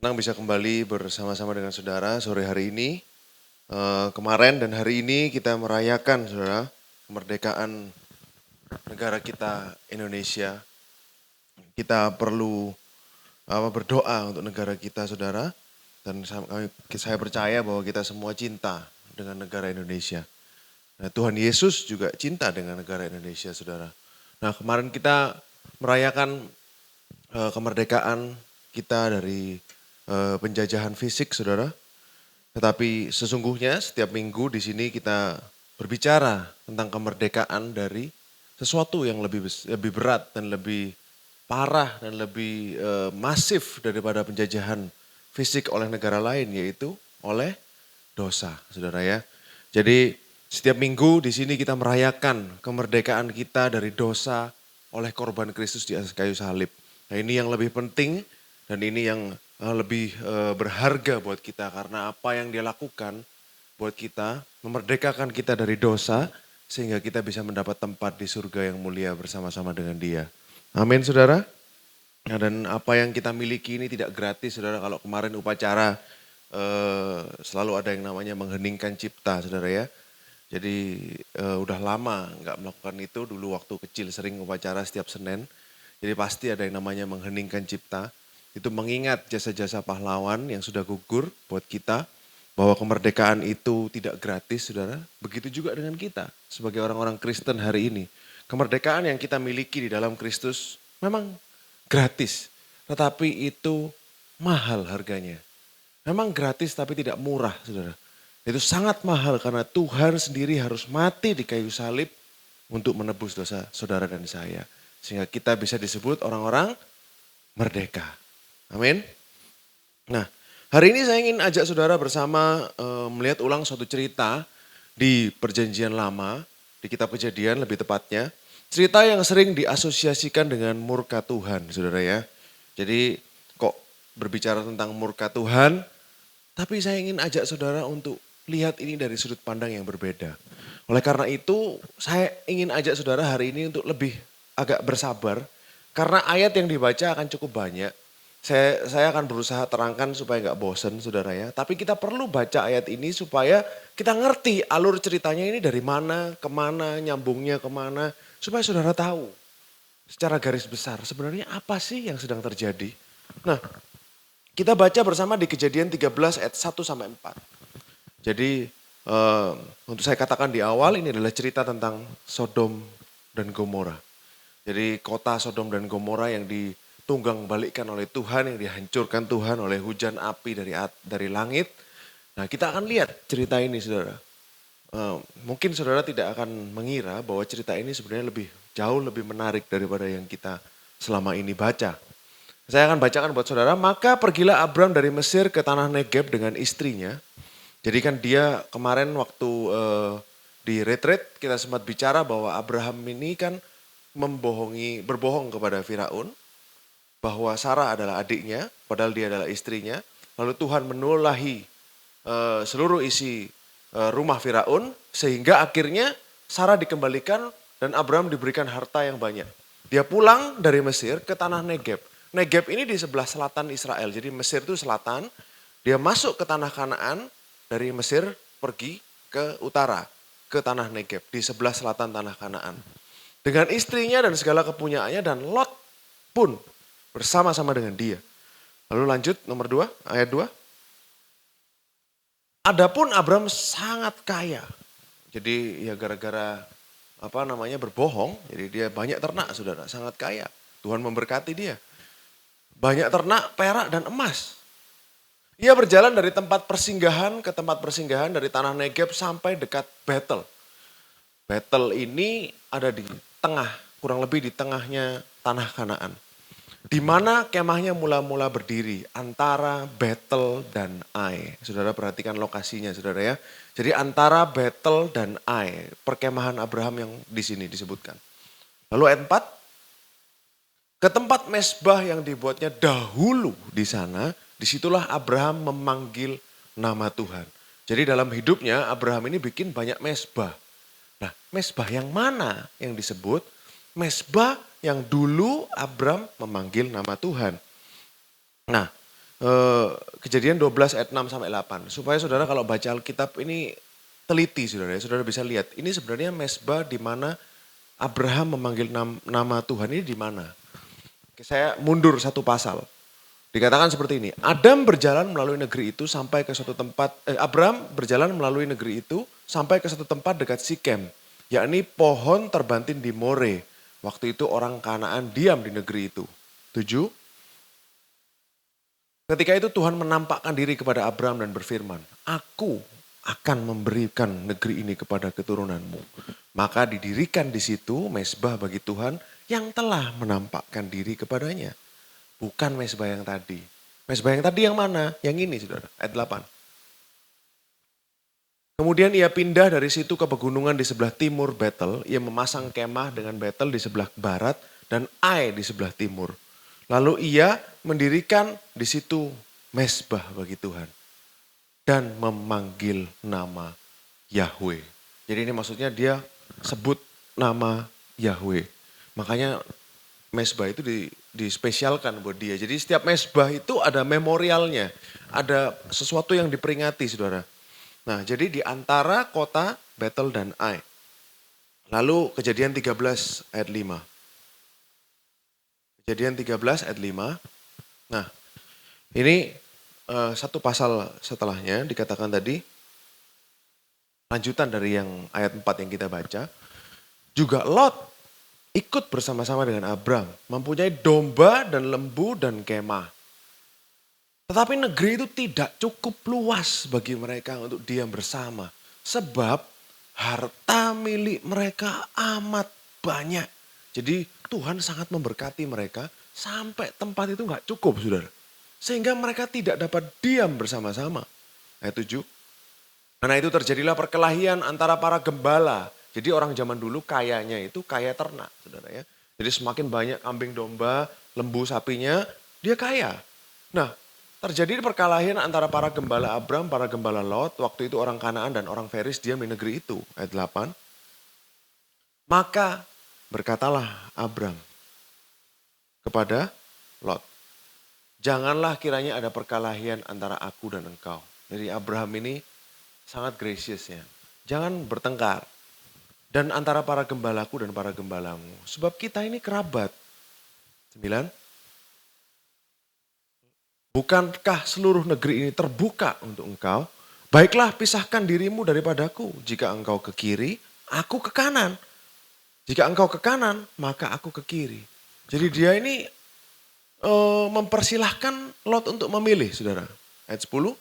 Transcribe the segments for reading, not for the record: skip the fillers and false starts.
Senang bisa kembali bersama-sama dengan saudara sore hari ini. Kemarin dan hari ini kita merayakan saudara kemerdekaan negara kita Indonesia. Kita perlu berdoa untuk negara kita saudara. Dan saya percaya bahwa kita semua cinta dengan negara Indonesia. Nah, Tuhan Yesus juga cinta dengan negara Indonesia saudara. Nah, kemarin kita merayakan kemerdekaan kita dari penjajahan fisik saudara. Tetapi sesungguhnya setiap minggu di sini kita berbicara tentang kemerdekaan dari sesuatu yang lebih berat dan lebih parah dan lebih masif daripada penjajahan fisik oleh negara lain, yaitu oleh dosa, saudara ya. Jadi setiap minggu di sini kita merayakan kemerdekaan kita dari dosa oleh korban Kristus di atas kayu salib. Nah, ini yang lebih penting dan ini yang lebih berharga buat kita karena apa yang dia lakukan buat kita, memerdekakan kita dari dosa sehingga kita bisa mendapat tempat di surga yang mulia bersama-sama dengan dia. Amin saudara. Nah, dan apa yang kita miliki ini tidak gratis saudara. Kalau kemarin upacara selalu ada yang namanya mengheningkan cipta saudara ya. Jadi udah lama nggak melakukan itu, dulu waktu kecil sering upacara setiap Senin. Jadi pasti ada yang namanya mengheningkan cipta. Itu mengingat jasa-jasa pahlawan yang sudah gugur buat kita. Bahwa kemerdekaan itu tidak gratis saudara. Begitu juga dengan kita sebagai orang-orang Kristen hari ini. Kemerdekaan yang kita miliki di dalam Kristus memang gratis. Tetapi itu mahal harganya. Memang gratis tapi tidak murah saudara. Itu sangat mahal karena Tuhan sendiri harus mati di kayu salib untuk menebus dosa saudara dan saya. Sehingga kita bisa disebut orang-orang merdeka. Amin. Nah, hari ini saya ingin ajak saudara bersama melihat ulang suatu cerita di Perjanjian Lama, di kitab Kejadian lebih tepatnya. Cerita yang sering diasosiasikan dengan murka Tuhan, saudara ya. Jadi kok berbicara tentang murka Tuhan, tapi saya ingin ajak saudara untuk lihat ini dari sudut pandang yang berbeda. Oleh karena itu, saya ingin ajak saudara hari ini untuk lebih agak bersabar, karena ayat yang dibaca akan cukup banyak. Saya akan berusaha terangkan supaya nggak bosen saudara ya. Tapi kita perlu baca ayat ini supaya kita ngerti alur ceritanya ini dari mana, kemana, nyambungnya kemana. Supaya saudara tahu secara garis besar sebenarnya apa sih yang sedang terjadi. Nah, kita baca bersama di Kejadian 13 ayat 1 sampai 4. Jadi untuk saya katakan di awal ini adalah cerita tentang Sodom dan Gomora. Jadi kota Sodom dan Gomora yang ditunggang balikkan oleh Tuhan, yang dihancurkan Tuhan oleh hujan api dari langit. Nah, kita akan lihat cerita ini saudara. Mungkin saudara tidak akan mengira bahwa cerita ini sebenarnya jauh lebih menarik daripada yang kita selama ini baca. Saya akan bacakan buat saudara. Maka pergilah Abram dari Mesir ke tanah Negeb dengan istrinya. Jadi kan dia kemarin waktu di retreat kita sempat bicara bahwa Abraham ini kan berbohong kepada Firaun bahwa Sarah adalah adiknya, padahal dia adalah istrinya. Lalu Tuhan menulahi seluruh isi rumah Firaun sehingga akhirnya Sarah dikembalikan dan Abraham diberikan harta yang banyak. Dia pulang dari Mesir ke tanah Negeb. Negeb ini di sebelah selatan Israel. Jadi Mesir itu selatan, dia masuk ke tanah Kanaan, dari Mesir pergi ke utara, ke tanah Negeb, di sebelah selatan tanah Kanaan. Dengan istrinya dan segala kepunyaannya dan Lot pun bersama-sama dengan dia. Lalu lanjut nomor 2, ayat 2. Adapun Abram sangat kaya. Jadi ya gara-gara berbohong, jadi dia banyak ternak saudara, sangat kaya. Tuhan memberkati dia. Banyak ternak, perak dan emas. Ia berjalan dari tempat persinggahan ke tempat persinggahan dari tanah Negeb sampai dekat Betel. Betel ini ada di tengah, kurang lebih di tengahnya tanah Kanaan. Di mana kemahnya mula-mula berdiri antara Betel dan Ai. Saudara perhatikan lokasinya saudara ya. Jadi antara Betel dan Ai, perkemahan Abraham yang di sini disebutkan. Lalu ayat 4. Ke tempat mesbah yang dibuatnya dahulu di sana, disitulah Abraham memanggil nama Tuhan. Jadi dalam hidupnya Abraham ini bikin banyak mesbah. Nah, mesbah yang mana yang disebut? Mesbah yang dulu Abraham memanggil nama Tuhan. Nah, Kejadian 12 ayat 6 sampai 8. Supaya saudara kalau baca Alkitab ini teliti saudara ya. Saudara bisa lihat ini sebenarnya mezbah di mana Abraham memanggil nama Tuhan ini di mana. Oke, saya mundur satu pasal. Dikatakan seperti ini, Adam berjalan melalui negeri itu sampai ke suatu tempat, Abraham berjalan melalui negeri itu sampai ke suatu tempat dekat Sikem, yakni pohon terbantin di More. Waktu itu orang Kanaan diam di negeri itu. 7. Ketika itu Tuhan menampakkan diri kepada Abraham dan berfirman, Aku akan memberikan negeri ini kepada keturunanmu. Maka didirikan di situ mezbah bagi Tuhan yang telah menampakkan diri kepadanya. Bukan mezbah yang tadi. Mezbah yang tadi yang mana? Yang ini saudara, ayat 8. Kemudian ia pindah dari situ ke pegunungan di sebelah timur Betel. Ia memasang kemah dengan Betel di sebelah barat dan Ai di sebelah timur. Lalu ia mendirikan di situ mezbah bagi Tuhan. Dan memanggil nama Yahweh. Jadi ini maksudnya dia sebut nama Yahweh. Makanya mezbah itu dispesialkan buat dia. Jadi setiap mezbah itu ada memorialnya. Ada sesuatu yang diperingati saudara. Nah jadi di antara kota Betel dan Ai. Lalu kejadian 13 ayat 5. Kejadian 13 ayat 5. Nah ini satu pasal setelahnya dikatakan tadi. Lanjutan dari yang ayat 4 yang kita baca. Juga Lot ikut bersama-sama dengan Abram, mempunyai domba dan lembu dan kemah. Tetapi negeri itu tidak cukup luas bagi mereka untuk diam bersama. Sebab harta milik mereka amat banyak. Jadi Tuhan sangat memberkati mereka sampai tempat itu gak cukup saudara. Sehingga mereka tidak dapat diam bersama-sama. Ayat 7. Karena itu terjadilah perkelahian antara para gembala. Jadi orang zaman dulu kayanya itu kaya ternak, saudara ya. Jadi semakin banyak kambing domba, lembu sapinya, dia kaya. Nah, terjadi perkelahian antara para gembala Abram, para gembala Lot. Waktu itu orang Kanaan dan orang Feris diam di negeri itu. Ayat 8. Maka berkatalah Abram kepada Lot. Janganlah kiranya ada perkelahian antara aku dan engkau. Jadi Abraham ini sangat gracious ya. Jangan bertengkar. Dan antara para gembalaku dan para gembalamu. Sebab kita ini kerabat. 9. Bukankah seluruh negeri ini terbuka untuk engkau? Baiklah pisahkan dirimu daripadaku. Jika engkau ke kiri, aku ke kanan. Jika engkau ke kanan, maka aku ke kiri. Jadi dia ini mempersilahkan Lot untuk memilih saudara. Ayat 10.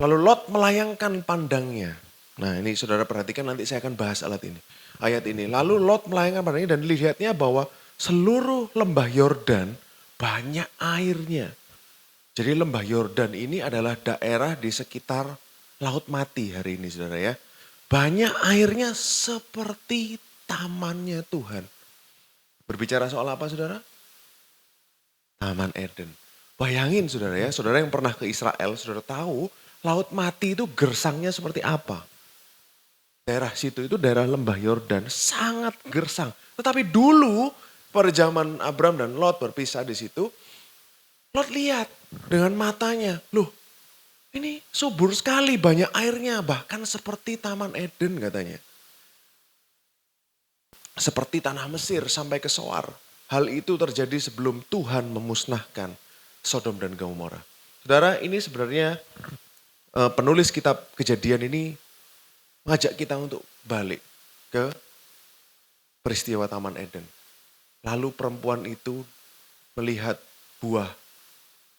Lalu Lot melayangkan pandangnya. Nah ini saudara perhatikan nanti saya akan bahas ayat ini. Lalu Lot melayangkan pandangnya dan lihatnya bahwa seluruh lembah Yordan banyak airnya. Jadi lembah Yordan ini adalah daerah di sekitar Laut Mati hari ini saudara ya. Banyak airnya seperti tamannya Tuhan. Berbicara soal apa saudara? Taman Eden. Bayangin saudara ya, saudara yang pernah ke Israel, saudara tahu Laut Mati itu gersangnya seperti apa. Daerah situ itu daerah lembah Yordan, sangat gersang. Tetapi dulu pada zaman Abram dan Lot berpisah di situ, Lot lihat dengan matanya, loh ini subur sekali banyak airnya, bahkan seperti Taman Eden katanya. Seperti tanah Mesir sampai ke Soar. Hal itu terjadi sebelum Tuhan memusnahkan Sodom dan Gomora. Saudara ini sebenarnya penulis kitab Kejadian ini mengajak kita untuk balik ke peristiwa Taman Eden. Lalu perempuan itu melihat buah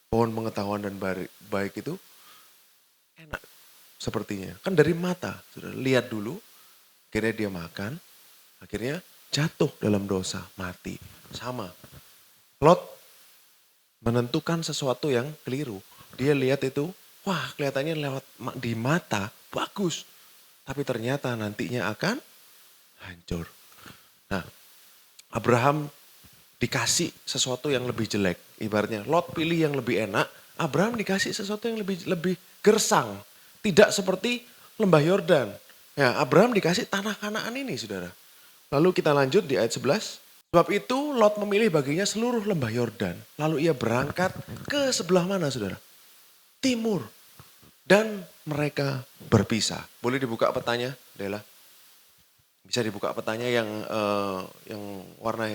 pohon pengetahuan dan baik itu enak sepertinya. Kan dari mata, sudah lihat dulu, akhirnya dia makan, akhirnya jatuh dalam dosa, mati. Sama, Lot menentukan sesuatu yang keliru. Dia lihat itu, wah kelihatannya lewat di mata, bagus. Tapi ternyata nantinya akan hancur. Nah, Abraham dikasih sesuatu yang lebih jelek. Ibaratnya Lot pilih yang lebih enak, Abraham dikasih sesuatu yang lebih gersang. Tidak seperti lembah Yordan. Ya, Abraham dikasih tanah Kanaan ini saudara. Lalu kita lanjut di ayat 11. Sebab itu Lot memilih baginya seluruh lembah Yordan. Lalu ia berangkat ke sebelah mana saudara? Timur. Dan mereka berpisah. Boleh dibuka petanya, Dela? Bisa dibuka petanya yang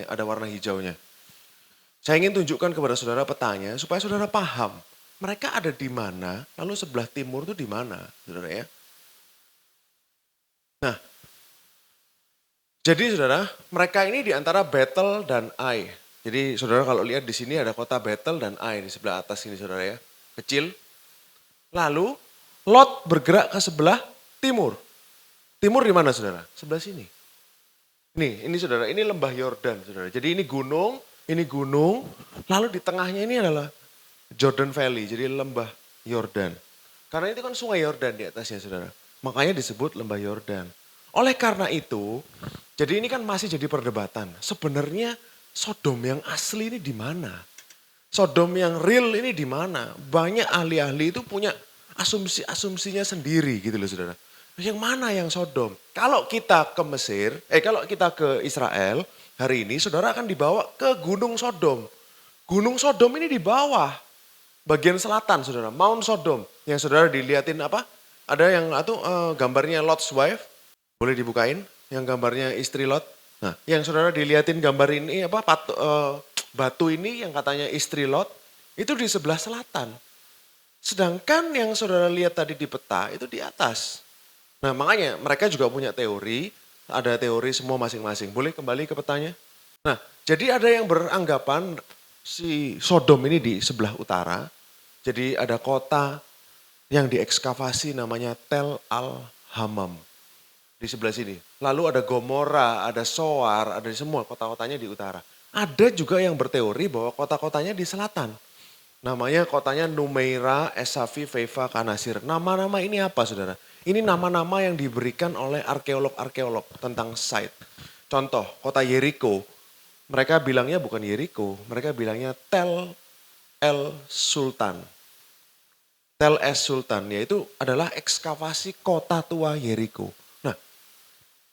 ada warna hijaunya. Saya ingin tunjukkan kepada saudara petanya supaya saudara paham. Mereka ada di mana, lalu sebelah timur itu di mana, saudara ya. Nah, jadi saudara, mereka ini di antara Bethel dan Ai. Jadi saudara kalau lihat di sini ada kota Bethel dan Ai di sebelah atas ini saudara ya. Kecil. Lalu Lot bergerak ke sebelah timur. Timur di mana saudara? Sebelah sini. Nih, ini saudara, ini lembah Yordan saudara. Jadi ini gunung, lalu di tengahnya ini adalah Jordan Valley, jadi lembah Yordan. Karena itu kan sungai Yordan di atasnya saudara. Makanya disebut lembah Yordan. Oleh karena itu, jadi ini kan masih jadi perdebatan. Sebenarnya Sodom yang asli ini di mana? Sodom yang real ini di mana? Banyak ahli-ahli itu punya asumsinya sendiri gitu loh saudara. Yang mana yang Sodom? Kalau kita ke Mesir, kalau kita ke Israel, hari ini saudara akan dibawa ke Gunung Sodom. Gunung Sodom ini di bawah, bagian selatan saudara, Mount Sodom. Yang saudara dilihatin apa? Ada yang gambarnya Lot's wife, boleh dibukain? Yang gambarnya istri Lot. Nah, yang saudara dilihatin gambar ini batu ini yang katanya istri Lot, itu di sebelah selatan. Sedangkan yang saudara lihat tadi di peta itu di atas. Nah makanya mereka juga punya teori, ada teori semua masing-masing. Boleh kembali ke petanya? Nah jadi ada yang beranggapan si Sodom ini di sebelah utara. Jadi ada kota yang diekskavasi namanya Tel Al-Hamam di sebelah sini. Lalu ada Gomora, ada Soar, ada semua kota-kotanya di utara. Ada juga yang berteori bahwa kota-kotanya di selatan. Namanya kotanya Numeira, Esafi, Feifa, Kanasir. Nama-nama ini apa saudara? Ini nama-nama yang diberikan oleh arkeolog-arkeolog tentang site. Contoh, kota Yeriko. Mereka bilangnya bukan Yeriko, mereka bilangnya Tel El Sultan. Tel Es Sultan, yaitu adalah ekskavasi kota tua Yeriko. Nah,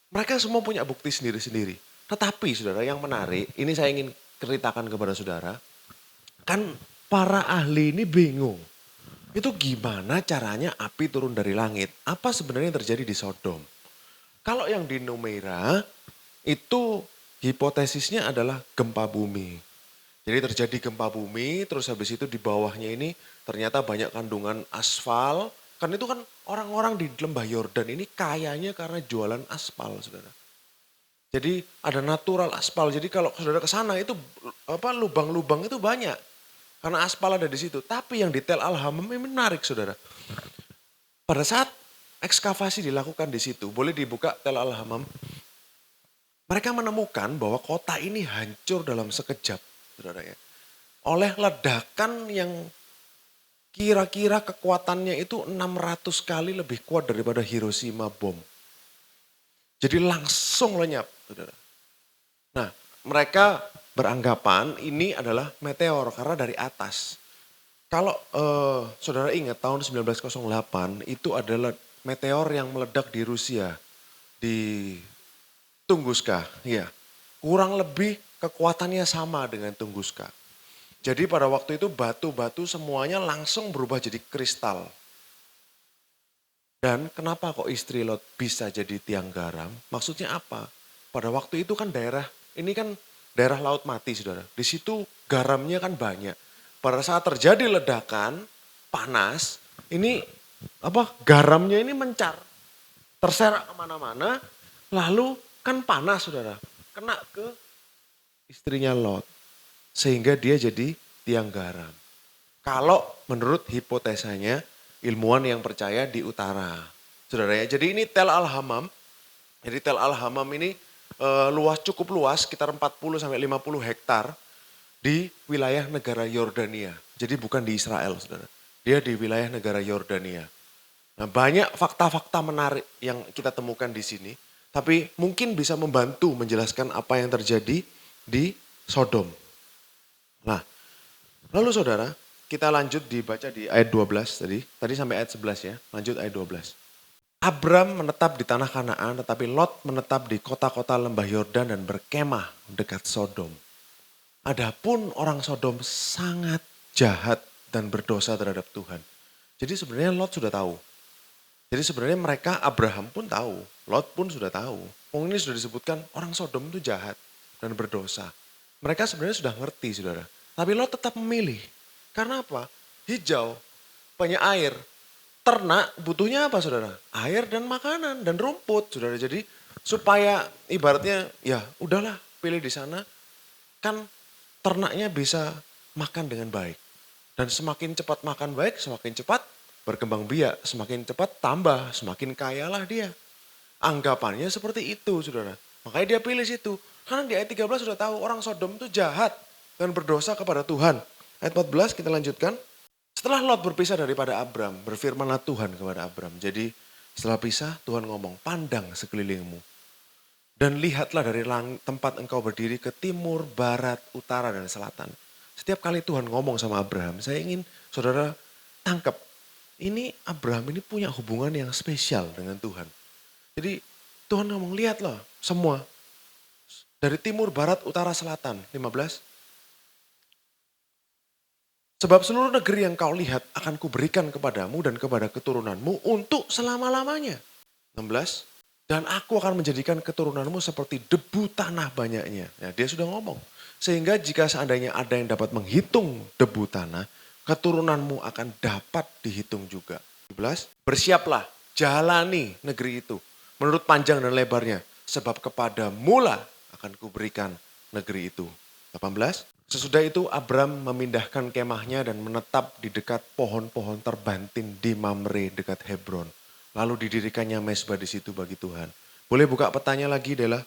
mereka semua punya bukti sendiri-sendiri. Tetapi saudara yang menarik, ini saya ingin ceritakan kepada saudara. Kan para ahli ini bingung. Itu gimana caranya api turun dari langit? Apa sebenarnya yang terjadi di Sodom? Kalau yang di Numeira itu hipotesisnya adalah gempa bumi. Jadi terjadi gempa bumi, terus habis itu di bawahnya ini ternyata banyak kandungan aspal. Kan itu kan orang-orang di lembah Yordan ini kayanya karena jualan aspal, saudara. Jadi ada natural aspal. Jadi kalau saudara ke sana itu lubang-lubang itu banyak. Karena aspal ada di situ. Tapi yang di Tel Al-Hamam ini menarik saudara. Pada saat ekskavasi dilakukan di situ, boleh dibuka Tel Al-Hamam. Mereka menemukan bahwa kota ini hancur dalam sekejap, saudara ya. Oleh ledakan yang kira-kira kekuatannya itu 600 kali lebih kuat daripada Hiroshima bom. Jadi langsung lenyap, saudara. Nah, mereka beranggapan ini adalah meteor karena dari atas. Kalau saudara ingat tahun 1908 itu adalah meteor yang meledak di Rusia, di Tunguska. Ya, kurang lebih kekuatannya sama dengan Tunguska. Jadi pada waktu itu batu-batu semuanya langsung berubah jadi kristal. Dan kenapa kok istri Lot bisa jadi tiang garam? Maksudnya apa? Pada waktu itu kan ini kan daerah laut mati saudara. Di situ garamnya kan banyak. Pada saat terjadi ledakan, panas, ini garamnya ini mencar. Terserak kemana-mana, lalu kan panas saudara. Kena ke istrinya Lot. Sehingga dia jadi tiang garam. Kalau menurut hipotesanya ilmuwan yang percaya di utara. Saudara ya, jadi ini Tel Al-Hamam. Jadi Tel Al-Hamam ini cukup luas, sekitar 40 sampai 50 hektar di wilayah negara Yordania. Jadi bukan di Israel, saudara. Dia di wilayah negara Yordania. Nah, banyak fakta-fakta menarik yang kita temukan di sini, tapi mungkin bisa membantu menjelaskan apa yang terjadi di Sodom. Nah, lalu saudara, kita lanjut dibaca di ayat 12 tadi. Tadi sampai ayat 11 ya, lanjut ayat 12. Abram menetap di tanah Kanaan, tetapi Lot menetap di kota-kota lembah Yordan dan berkemah dekat Sodom. Adapun orang Sodom sangat jahat dan berdosa terhadap Tuhan. Jadi sebenarnya Lot sudah tahu. Jadi sebenarnya mereka, Abraham pun tahu, Lot pun sudah tahu. Ini sudah disebutkan orang Sodom itu jahat dan berdosa. Mereka sebenarnya sudah ngerti, saudara. Tapi Lot tetap memilih. Karena apa? Hijau, banyak air. Ternak butuhnya apa, saudara? Air dan makanan dan rumput, saudara. Jadi supaya ibaratnya ya udahlah pilih di sana. Kan ternaknya bisa makan dengan baik. Dan semakin cepat makan baik, semakin cepat berkembang biak. Semakin cepat tambah, semakin kayalah dia. Anggapannya seperti itu, saudara. Makanya dia pilih situ. Karena di ayat 13 sudah tahu orang Sodom itu jahat dan berdosa kepada Tuhan. Ayat 14 kita lanjutkan. Setelah Lot berpisah daripada Abram, berfirmanlah Tuhan kepada Abram. Jadi setelah pisah Tuhan ngomong, pandang sekelilingmu. Dan lihatlah dari tempat engkau berdiri ke timur, barat, utara, dan selatan. Setiap kali Tuhan ngomong sama Abraham, saya ingin saudara tangkap. Ini Abraham ini punya hubungan yang spesial dengan Tuhan. Jadi Tuhan ngomong, lihatlah semua. Dari timur, barat, utara, selatan. 15. Sebab seluruh negeri yang kau lihat akan kuberikan kepadamu dan kepada keturunanmu untuk selama-lamanya. 16. Dan aku akan menjadikan keturunanmu seperti debu tanah banyaknya. Ya, dia sudah ngomong. Sehingga jika seandainya ada yang dapat menghitung debu tanah, keturunanmu akan dapat dihitung juga. 17. Bersiaplah, jalani negeri itu menurut panjang dan lebarnya. Sebab kepadamu lah akan kuberikan negeri itu. 18. Sesudah itu Abram memindahkan kemahnya dan menetap di dekat pohon-pohon terbantin di Mamre dekat Hebron. Lalu didirikannya mezbah di situ bagi Tuhan. Boleh buka petanya lagi, Dela?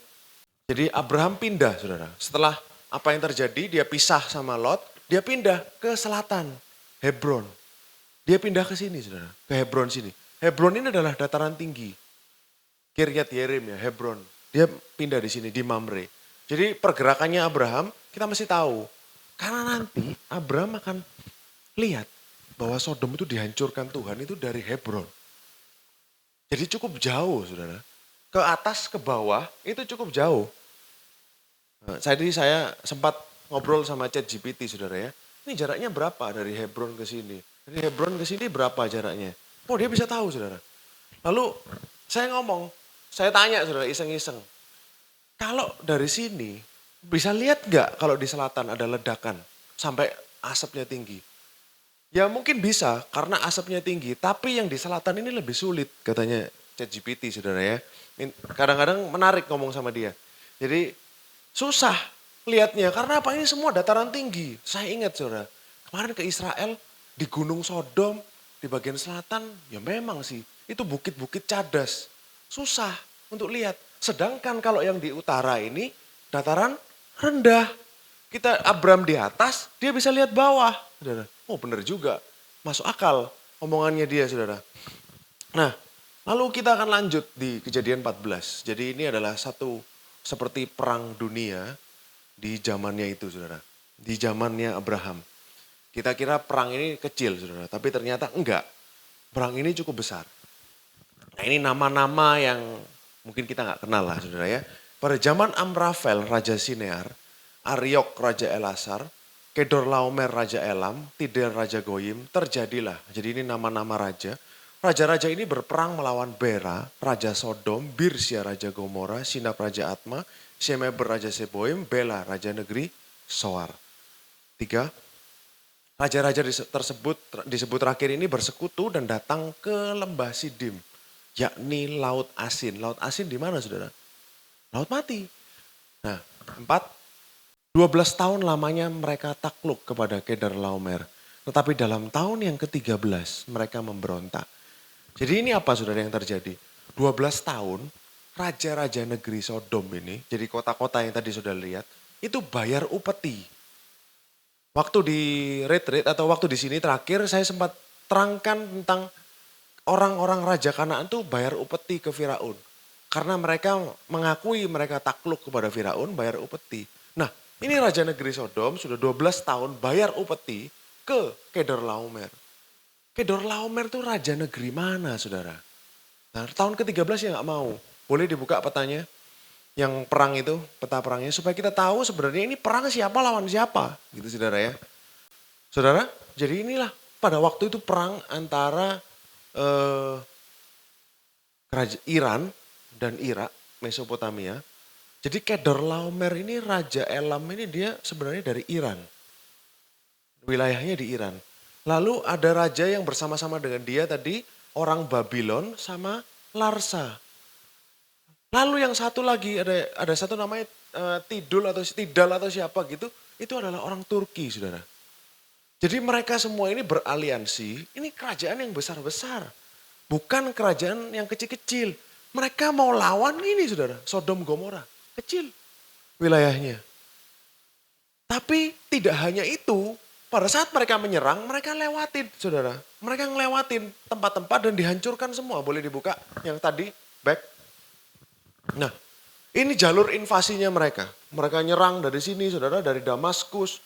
Jadi Abraham pindah, saudara. Setelah apa yang terjadi, dia pisah sama Lot, dia pindah ke selatan, Hebron. Dia pindah ke sini, saudara, ke Hebron sini. Hebron ini adalah dataran tinggi. Kiryat Yerim ya, Hebron. Dia pindah di sini, di Mamre. Jadi pergerakannya Abraham, kita mesti tahu. Karena nanti Abraham akan lihat bahwa Sodom itu dihancurkan Tuhan itu dari Hebron. Jadi cukup jauh, saudara. Ke atas, ke bawah, itu cukup jauh. Jadi saya sempat ngobrol sama ChatGPT, saudara ya. Ini jaraknya berapa dari Hebron ke sini? Dari Hebron ke sini berapa jaraknya? Oh, dia bisa tahu, saudara. Lalu saya ngomong, saya tanya, saudara, iseng-iseng. Kalau dari sini, bisa lihat nggak kalau di selatan ada ledakan sampai asapnya tinggi? Ya mungkin bisa karena asapnya tinggi, tapi yang di selatan ini lebih sulit katanya ChatGPT, saudara ya. Kadang-kadang menarik ngomong sama dia. Jadi susah lihatnya karena apa, ini semua dataran tinggi. Saya ingat, saudara, kemarin ke Israel di Gunung Sodom di bagian selatan, ya memang sih itu bukit-bukit cadas. Susah untuk lihat. Sedangkan kalau yang di utara ini dataran rendah. Kita Abram di atas, dia bisa lihat bawah, saudara. Oh benar juga, masuk akal omongannya dia, saudara. Nah, lalu kita akan lanjut di Kejadian 14. Jadi ini adalah satu seperti perang dunia di zamannya itu, saudara. Di zamannya Abraham. Kita kira perang ini kecil, saudara, tapi ternyata enggak. Perang ini cukup besar. Nah ini nama-nama yang mungkin kita nggak kenal lah, saudara ya. Pada zaman Amrafel, Raja Sinear, Ariok, Raja Elasar, Kedorlaomer, Raja Elam, Tidal, Raja Goyim, terjadilah. Jadi ini nama-nama raja. Raja-raja ini berperang melawan Bera, Raja Sodom, Birsya, Raja Gomora, Sinab, Raja Atma, Shemeber, Raja Seboim, Bela, Raja Negeri Soar. 3. Raja-raja tersebut disebut terakhir ini bersekutu dan datang ke lembah Sidim, yakni Laut Asin. Laut Asin di mana, saudara? Laut mati. Nah, 4. 12 tahun lamanya mereka takluk kepada Kedorlaomer. Tetapi dalam tahun yang ke-13 mereka memberontak. Jadi ini apa, saudara, yang terjadi? 12 tahun raja-raja negeri Sodom ini, jadi kota-kota yang tadi sudah lihat, itu bayar upeti. Waktu di retreat atau waktu di sini terakhir saya sempat terangkan tentang orang-orang Raja Kanaan itu bayar upeti ke Firaun. Karena mereka mengakui mereka takluk kepada Firaun, bayar upeti. Nah, ini Raja Negeri Sodom sudah 12 tahun bayar upeti ke Kedorlaomer. Kedorlaomer itu raja negeri mana, saudara? Nah, tahun ke-13 ya nggak mau. Boleh dibuka petanya, yang perang itu, peta perangnya, supaya kita tahu sebenarnya ini perang siapa lawan siapa, gitu saudara ya. Saudara, jadi inilah pada waktu itu perang antara eh, Iran dan Irak, Mesopotamia. Jadi Kedorlaomer ini Raja Elam ini dia sebenarnya dari Iran. Wilayahnya di Iran. Lalu ada raja yang bersama-sama dengan dia tadi, orang Babylon sama Larsa. Lalu yang satu lagi ada satu namanya Tidal atau siapa gitu, itu adalah orang Turki, saudara. Jadi mereka semua ini beraliansi, ini kerajaan yang besar-besar. Bukan kerajaan yang kecil-kecil. Mereka mau lawan ini, saudara, Sodom Gomora. Kecil wilayahnya. Tapi tidak hanya itu, pada saat mereka menyerang, mereka lewatin, saudara. Mereka ngelewatin tempat-tempat dan dihancurkan semua. Boleh dibuka yang tadi, back. Nah, ini jalur invasinya mereka. Mereka nyerang dari sini, saudara, dari Damaskus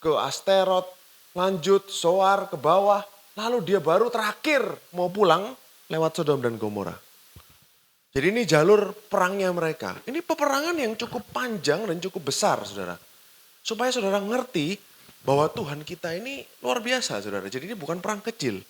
ke Asterot, lanjut Soar ke bawah. Lalu dia baru terakhir mau pulang lewat Sodom dan Gomora. Jadi ini jalur perangnya mereka. Ini peperangan yang cukup panjang dan cukup besar, saudara. Supaya saudara ngerti bahwa Tuhan kita ini luar biasa, saudara. Jadi ini bukan perang kecil.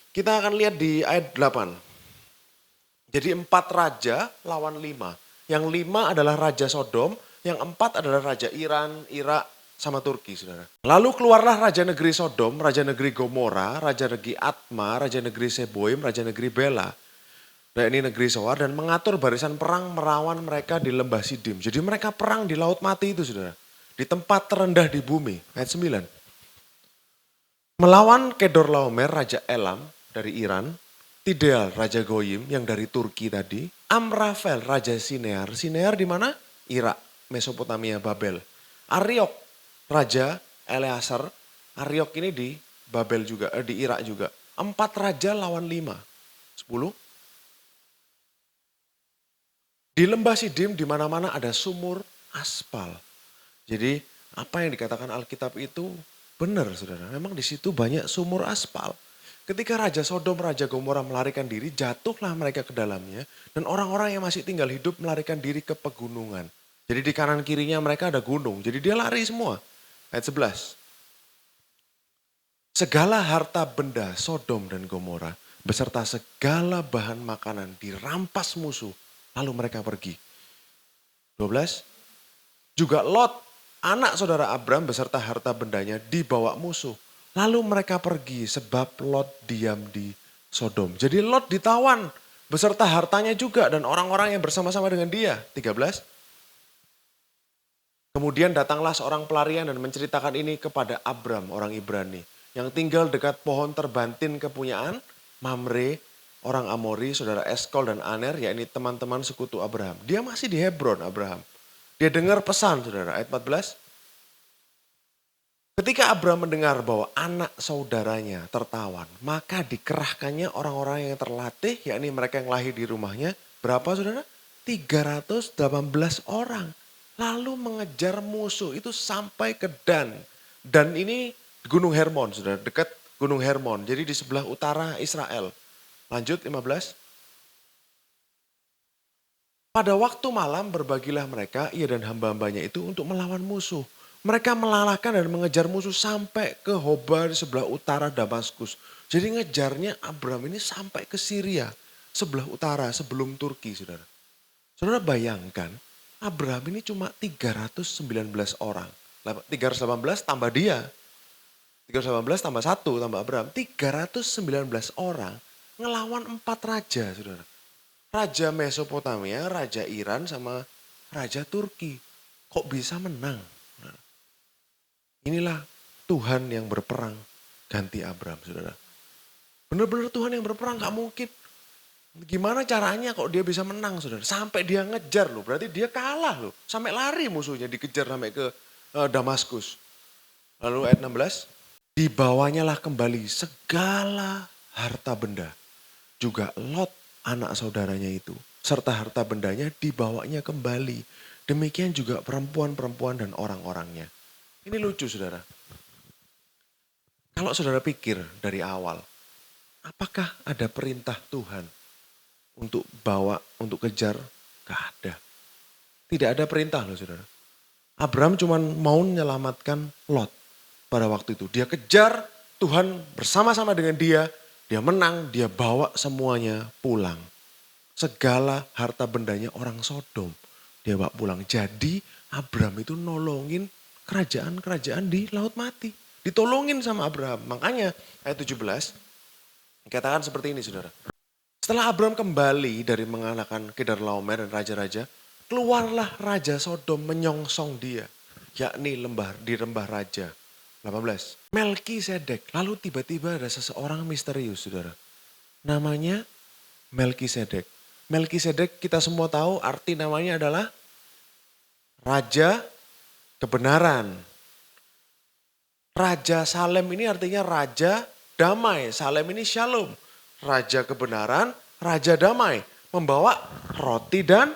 Kita akan lihat di ayat 8. Jadi 4 raja lawan 5. Yang 5 adalah Raja Sodom, yang 4 adalah Raja Iran, Irak, sama Turki, saudara. Lalu keluarlah Raja Negeri Sodom, Raja Negeri Gomora, Raja Negeri Atma, Raja Negeri Seboim, Raja Negeri Bela. Nah ini negeri Soar dan mengatur barisan perang merawan mereka di lembah Sidim. Jadi mereka perang di laut mati itu, saudara. Di tempat terendah di bumi, ayat 9. Melawan Kedorlaomer, Raja Elam dari Iran, Tidal, Raja Goyim yang dari Turki tadi, Amrafel, Raja Sinear. Sinear di mana? Irak, Mesopotamia, Babel. Ariok, Raja Eleazar. Ariok ini di Babel juga, di Irak juga. 4 raja lawan 5. 10. Di lembah Sidim di mana-mana ada sumur aspal. Jadi apa yang dikatakan Alkitab itu benar, saudara. Memang di situ banyak sumur aspal. Ketika Raja Sodom, Raja Gomora melarikan diri, jatuhlah mereka ke dalamnya. Dan orang-orang yang masih tinggal hidup melarikan diri ke pegunungan. Jadi di kanan kirinya mereka ada gunung. Jadi dia lari semua. Ayat 11. Segala harta benda Sodom dan Gomora beserta segala bahan makanan dirampas musuh. Lalu mereka pergi. 12. Juga Lot, anak saudara Abram beserta harta bendanya dibawa musuh. Lalu mereka pergi sebab Lot diam di Sodom. Jadi Lot ditawan beserta hartanya juga dan orang-orang yang bersama-sama dengan dia. 13. Kemudian datanglah seorang pelarian dan menceritakan ini kepada Abram, orang Ibrani. Yang tinggal dekat pohon terbantin kepunyaan Mamre, orang Amori, saudara Eskol dan Aner, yakni teman-teman sekutu Abraham. Dia masih di Hebron, Abraham. Dia dengar pesan, saudara, ayat 14. Ketika Abraham mendengar bahwa anak saudaranya tertawan, maka dikerahkannya orang-orang yang terlatih, yakni mereka yang lahir di rumahnya. Berapa, saudara? 318 orang. Lalu mengejar musuh itu sampai ke Dan. Dan ini Gunung Hermon, saudara, dekat Gunung Hermon. Jadi di sebelah utara Israel. Lanjut 15. Pada waktu malam berbagilah mereka, ia dan hamba-hambanya itu untuk melawan musuh. Mereka melalahkan dan mengejar musuh sampai ke Hoba di sebelah utara Damaskus. Jadi ngejarnya Abraham ini sampai ke Syria, sebelah utara sebelum Turki, saudara. Saudara bayangkan, Abraham ini cuma 319 orang. 318 tambah dia. 318 tambah 1 tambah Abraham. 319 orang ngelawan 4 raja, saudara. Raja Mesopotamia, Raja Iran, sama Raja Turki. Kok bisa menang? Inilah Tuhan yang berperang ganti Abraham, saudara. Benar-benar Tuhan yang berperang, gak mungkin. Gimana caranya kok dia bisa menang, saudara? Sampai dia ngejar loh, berarti dia kalah loh. Sampai lari musuhnya, dikejar sampai ke Damaskus. Lalu ayat 16, dibawanyalah kembali segala harta benda. Juga Lot, anak saudaranya itu. Serta harta bendanya dibawanya kembali. Demikian juga perempuan-perempuan dan orang-orangnya. Ini lucu, saudara. Kalau saudara pikir dari awal, apakah ada perintah Tuhan untuk bawa, untuk kejar, gak ada. Tidak ada perintah loh saudara. Abraham cuma mau menyelamatkan Lot pada waktu itu. Dia kejar, Tuhan bersama-sama dengan dia menang, dia bawa semuanya pulang. Segala harta bendanya orang Sodom, dia bawa pulang. Jadi Abraham itu nolongin kerajaan-kerajaan di Laut Mati. Ditolongin sama Abraham. Makanya ayat 17 dikatakan seperti ini saudara. Setelah Abraham kembali dari mengalahkan Kedorlaomer dan raja-raja, keluarlah Raja Sodom menyongsong dia, yakni di lembah raja. 18. Melkisedek. Lalu tiba-tiba ada seseorang misterius saudara. Namanya Melkisedek. Melkisedek kita semua tahu arti namanya adalah Raja Kebenaran. Raja Salem ini artinya Raja Damai. Salem ini Shalom. Raja Kebenaran, Raja Damai. Membawa roti dan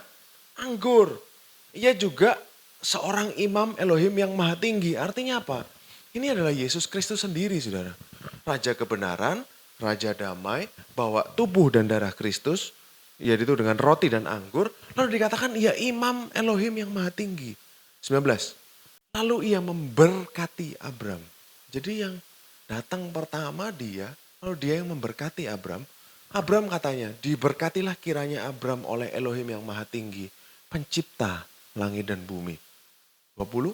anggur. Ia juga seorang imam Elohim yang maha tinggi. Artinya apa? Ini adalah Yesus Kristus sendiri saudara. Raja Kebenaran, Raja Damai, bawa tubuh dan darah Kristus, yaitu dengan roti dan anggur. Lalu dikatakan ia imam Elohim yang maha tinggi. 19. Lalu ia memberkati Abram. Jadi yang datang pertama dia, lalu dia yang memberkati Abram. Abram katanya, diberkatilah kiranya Abram oleh Elohim yang maha tinggi, pencipta langit dan bumi. 20.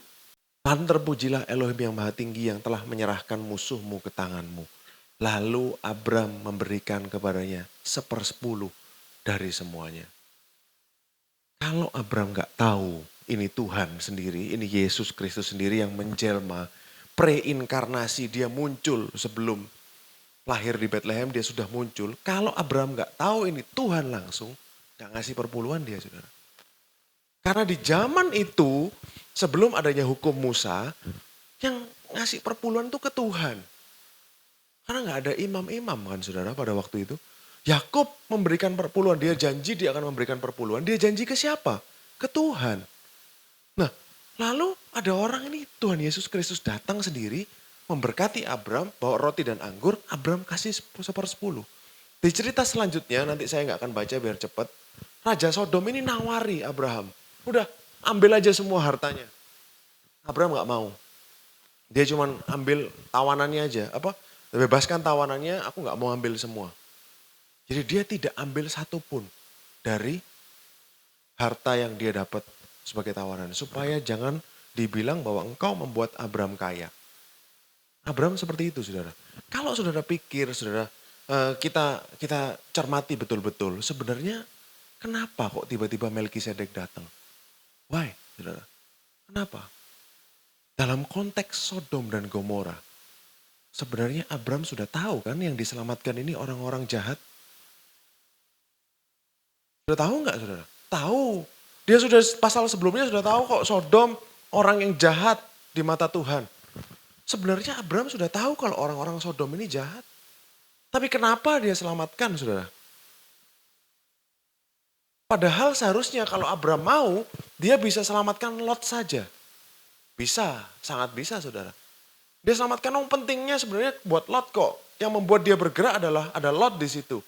Dan terpujilah Elohim yang maha tinggi yang telah menyerahkan musuhmu ke tanganmu. Lalu Abram memberikan kepadanya 1/10 dari semuanya. Kalau Abram gak tahu ini Tuhan sendiri, ini Yesus Kristus sendiri yang menjelma, preinkarnasi dia muncul sebelum lahir di Bethlehem dia sudah muncul. Kalau Abram gak tahu ini Tuhan langsung, gak ngasih perpuluhan dia saudara. Karena di zaman itu sebelum adanya hukum Musa, yang ngasih perpuluhan itu ke Tuhan. Karena gak ada imam-imam kan saudara pada waktu itu. Yakub memberikan perpuluhan, dia janji dia akan memberikan perpuluhan. Dia janji ke siapa? Ke Tuhan. Nah, lalu ada orang ini, Tuhan Yesus Kristus datang sendiri, memberkati Abram, bawa roti dan anggur, Abram kasih 1/10. Di cerita selanjutnya, nanti saya nggak akan baca biar cepat. Raja Sodom ini nawari Abraham. Udah, ambil aja semua hartanya. Abraham nggak mau. Dia cuma ambil tawanannya aja. Bebaskan tawanannya, aku nggak mau ambil semua. Jadi dia tidak ambil satupun dari harta yang dia dapat sebagai tawaran. Supaya jangan dibilang bahwa engkau membuat Abram kaya. Abram seperti itu saudara. Kalau saudara pikir, saudara kita cermati betul-betul. Sebenarnya kenapa kok tiba-tiba Melkisedek datang? Why saudara? Kenapa? Dalam konteks Sodom dan Gomora. Sebenarnya Abram sudah tahu kan yang diselamatkan ini orang-orang jahat. Sudah tahu nggak saudara? Tahu. Dia sudah pasal sebelumnya sudah tahu kok Sodom orang yang jahat di mata Tuhan. Sebenarnya Abraham sudah tahu kalau orang-orang Sodom ini jahat. Tapi kenapa dia selamatkan saudara? Padahal seharusnya kalau Abraham mau, dia bisa selamatkan Lot saja. Bisa, sangat bisa saudara. Dia selamatkan yang pentingnya sebenarnya buat Lot kok. Yang membuat dia bergerak adalah ada Lot di situ.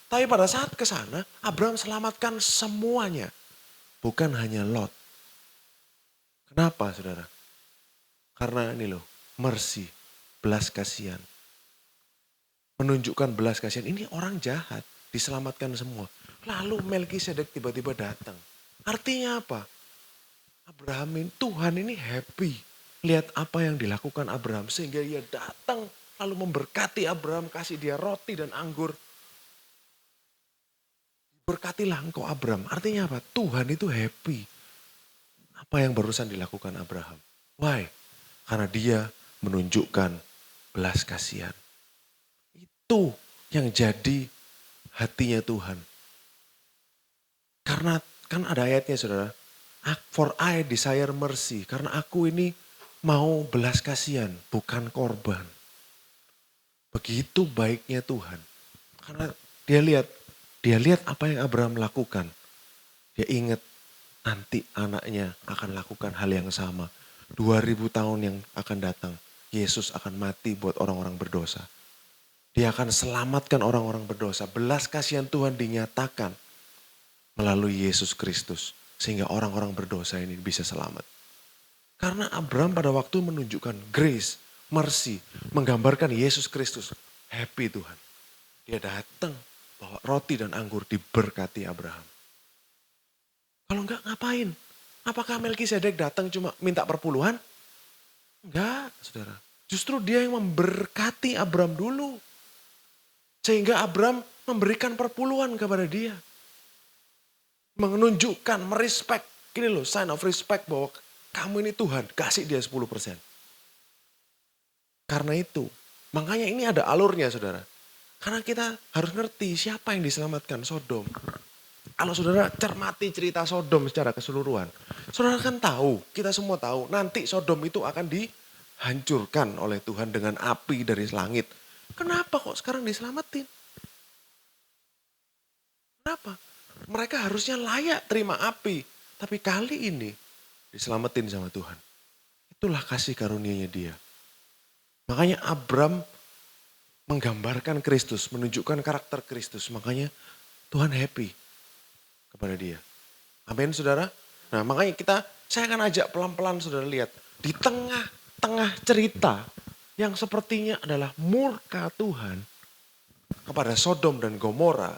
Tapi pada saat ke sana, Abraham selamatkan semuanya. Bukan hanya Lot. Kenapa saudara? Karena ini loh, mercy, belas kasihan. Menunjukkan belas kasihan, ini orang jahat, diselamatkan semua. Lalu Melkisedek tiba-tiba datang. Artinya apa? Tuhan ini happy. Lihat apa yang dilakukan Abraham. Sehingga dia datang lalu memberkati Abraham, kasih dia roti dan anggur. Berkatilah engkau Abraham. Artinya apa? Tuhan itu happy. Apa yang barusan dilakukan Abraham? Why? Karena dia menunjukkan belas kasihan. Itu yang jadi hatinya Tuhan. Karena kan ada ayatnya saudara. For I desire mercy. Karena aku ini mau belas kasihan, bukan korban. Begitu baiknya Tuhan. Karena dia lihat apa yang Abraham lakukan. Dia ingat nanti anaknya akan lakukan hal yang sama. 2000 tahun yang akan datang, Yesus akan mati buat orang-orang berdosa. Dia akan selamatkan orang-orang berdosa. Belas kasihan Tuhan dinyatakan melalui Yesus Kristus. Sehingga orang-orang berdosa ini bisa selamat. Karena Abraham pada waktu menunjukkan grace, mercy, menggambarkan Yesus Kristus. Happy Tuhan. Dia datang bawa roti dan anggur diberkati Abraham. Kalau enggak ngapain? Apakah Melkisedek datang cuma minta perpuluhan? Enggak, saudara. Justru dia yang memberkati Abraham dulu. Sehingga Abraham memberikan perpuluhan kepada dia. Menunjukkan, merespek. Gini loh, sign of respect bahwa kamu ini Tuhan, kasih dia 10%. Karena itu, makanya ini ada alurnya saudara. Karena kita harus ngerti siapa yang diselamatkan, Sodom. Kalau saudara cermati cerita Sodom secara keseluruhan, saudara kan tahu, kita semua tahu, nanti Sodom itu akan dihancurkan oleh Tuhan dengan api dari langit. Kenapa kok sekarang diselamatin? Kenapa? Mereka harusnya layak terima api. Tapi kali ini diselamatin sama Tuhan. Itulah kasih karunia-Nya dia. Makanya Abram menggambarkan Kristus, menunjukkan karakter Kristus. Makanya Tuhan happy kepada dia. Amin saudara. Nah makanya saya akan ajak pelan-pelan saudara lihat. Di tengah-tengah cerita yang sepertinya adalah murka Tuhan kepada Sodom dan Gomora.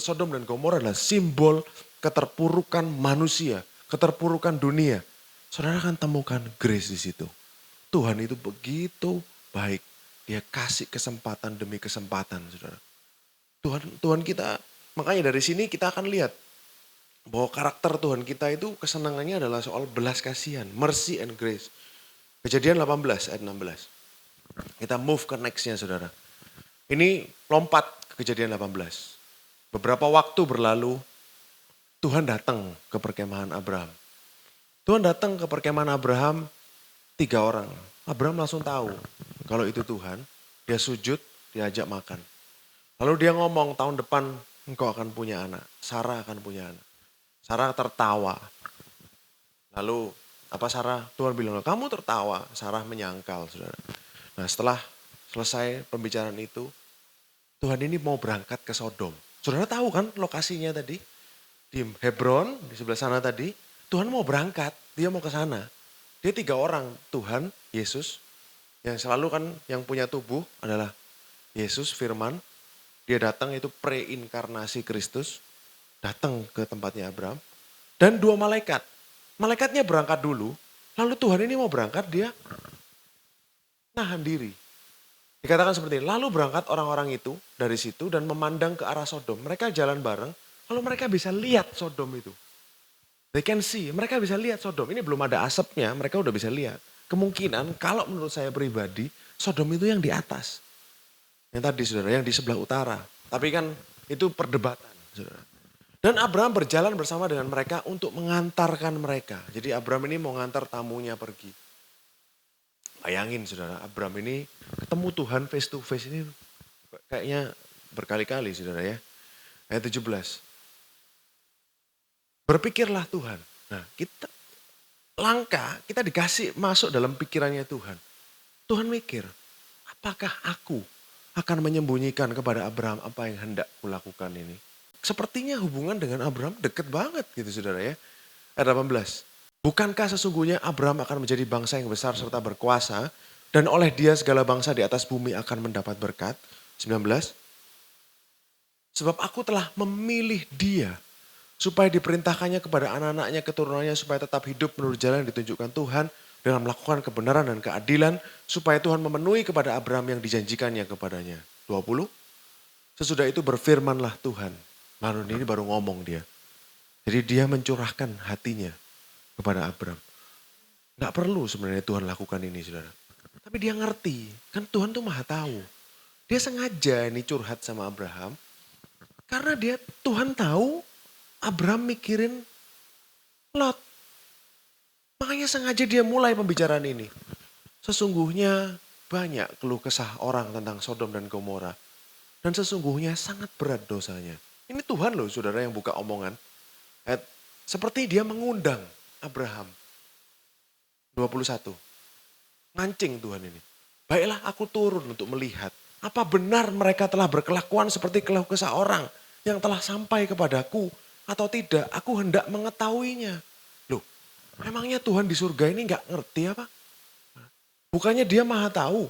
Sodom dan Gomora adalah simbol keterpurukan manusia, keterpurukan dunia. Saudara akan temukan grace di situ. Tuhan itu begitu baik. Dia kasih kesempatan demi kesempatan, saudara. Tuhan kita, makanya dari sini kita akan lihat bahwa karakter Tuhan kita itu kesenangannya adalah soal belas kasihan, mercy and grace. Kejadian 18 ayat 16. Kita move ke nextnya saudara. Ini lompat ke kejadian 18. Beberapa waktu berlalu, Tuhan datang ke perkemahan Abraham. Tuhan datang ke perkemahan Abraham 3 orang. Abraham langsung tahu kalau itu Tuhan. Dia sujud, diajak makan. Lalu dia ngomong tahun depan engkau akan punya anak. Sarah akan punya anak. Sarah tertawa. Lalu apa Sarah? Tuhan bilang kamu tertawa. Sarah menyangkal saudara. Nah setelah selesai pembicaraan itu. Tuhan ini mau berangkat ke Sodom. Saudara tahu kan lokasinya tadi? Di Hebron, di sebelah sana tadi, Tuhan mau berangkat, dia mau ke sana. Dia 3 orang, Tuhan, Yesus, yang selalu kan yang punya tubuh adalah Yesus, Firman. Dia datang itu preinkarnasi Kristus, datang ke tempatnya Abraham. Dan 2 malaikat. Malaikatnya berangkat dulu, lalu Tuhan ini mau berangkat, dia nahan diri. Dikatakan seperti ini, lalu berangkat orang-orang itu dari situ dan memandang ke arah Sodom. Mereka jalan bareng, lalu mereka bisa lihat Sodom itu. They can see, mereka bisa lihat Sodom. Ini belum ada asapnya, mereka udah bisa lihat. Kemungkinan kalau menurut saya pribadi, Sodom itu yang di atas. Yang tadi saudara, yang di sebelah utara. Tapi kan itu perdebatan saudara. Dan Abraham berjalan bersama dengan mereka untuk mengantarkan mereka. Jadi Abraham ini mau ngantar tamunya pergi. Bayangin saudara, Abraham ini ketemu Tuhan face to face ini kayaknya berkali-kali saudara ya. Ayat 17. Berpikirlah Tuhan. Nah kita dikasih masuk dalam pikirannya Tuhan. Tuhan mikir, apakah aku akan menyembunyikan kepada Abraham apa yang hendak kulakukan ini. Sepertinya hubungan dengan Abraham deket banget gitu saudara ya. Ayat 18. Bukankah sesungguhnya Abraham akan menjadi bangsa yang besar serta berkuasa dan oleh dia segala bangsa di atas bumi akan mendapat berkat. 19. Sebab aku telah memilih dia supaya diperintahkannya kepada anak-anaknya keturunannya supaya tetap hidup menurut jalan yang ditunjukkan Tuhan dengan melakukan kebenaran dan keadilan supaya Tuhan memenuhi kepada Abraham yang dijanjikannya kepadanya. 20. Sesudah itu berfirmanlah Tuhan. Lalu ini baru ngomong dia. Jadi dia mencurahkan hatinya kepada Abraham. Gak perlu sebenarnya Tuhan lakukan ini saudara. Tapi dia ngerti, kan Tuhan tuh maha tahu. Dia sengaja ini curhat sama Abraham. Karena Tuhan tahu Abraham mikirin Lot. Makanya sengaja dia mulai pembicaraan ini. Sesungguhnya banyak keluh kesah orang tentang Sodom dan Gomora. Dan sesungguhnya sangat berat dosanya. Ini Tuhan loh saudara yang buka omongan. Seperti dia mengundang Abraham. 21. Ngancing Tuhan ini. Baiklah aku turun untuk melihat. Apa benar mereka telah berkelakuan seperti keluh kesah orang yang telah sampai kepadaku. atau tidak, aku hendak mengetahuinya. Loh, emangnya Tuhan di surga ini nggak ngerti apa? Bukannya dia maha tahu.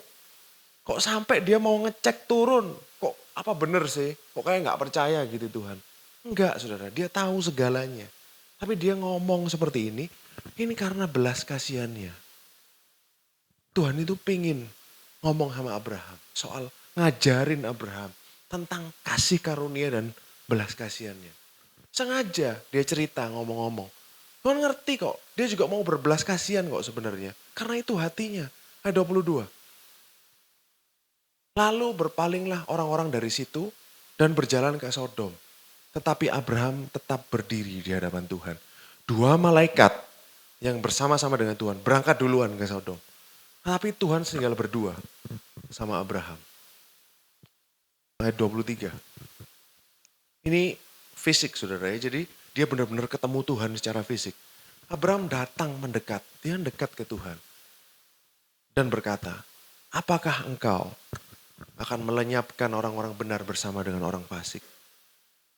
Kok sampai dia mau ngecek turun? Kok apa bener sih? Kok kayak nggak percaya gitu Tuhan? Enggak saudara, dia tahu segalanya. Tapi dia ngomong seperti ini karena belas kasihannya. Tuhan itu pingin ngomong sama Abraham soal ngajarin Abraham tentang kasih karunia dan belas kasihannya. Sengaja dia cerita ngomong-ngomong. Tuhan ngerti kok, dia juga mau berbelas kasihan kok sebenarnya. Karena itu hatinya. Ayat 22. Lalu berpalinglah orang-orang dari situ dan berjalan ke Sodom. Tetapi Abraham tetap berdiri di hadapan Tuhan. Dua malaikat yang bersama-sama dengan Tuhan berangkat duluan ke Sodom. Tapi Tuhan tinggal berdua sama Abraham. Ayat 23. Ini fisik saudara ya, jadi dia benar-benar ketemu Tuhan secara fisik. Abraham datang mendekat, dia dekat ke Tuhan. Dan berkata, apakah engkau akan melenyapkan orang-orang benar bersama dengan orang fasik?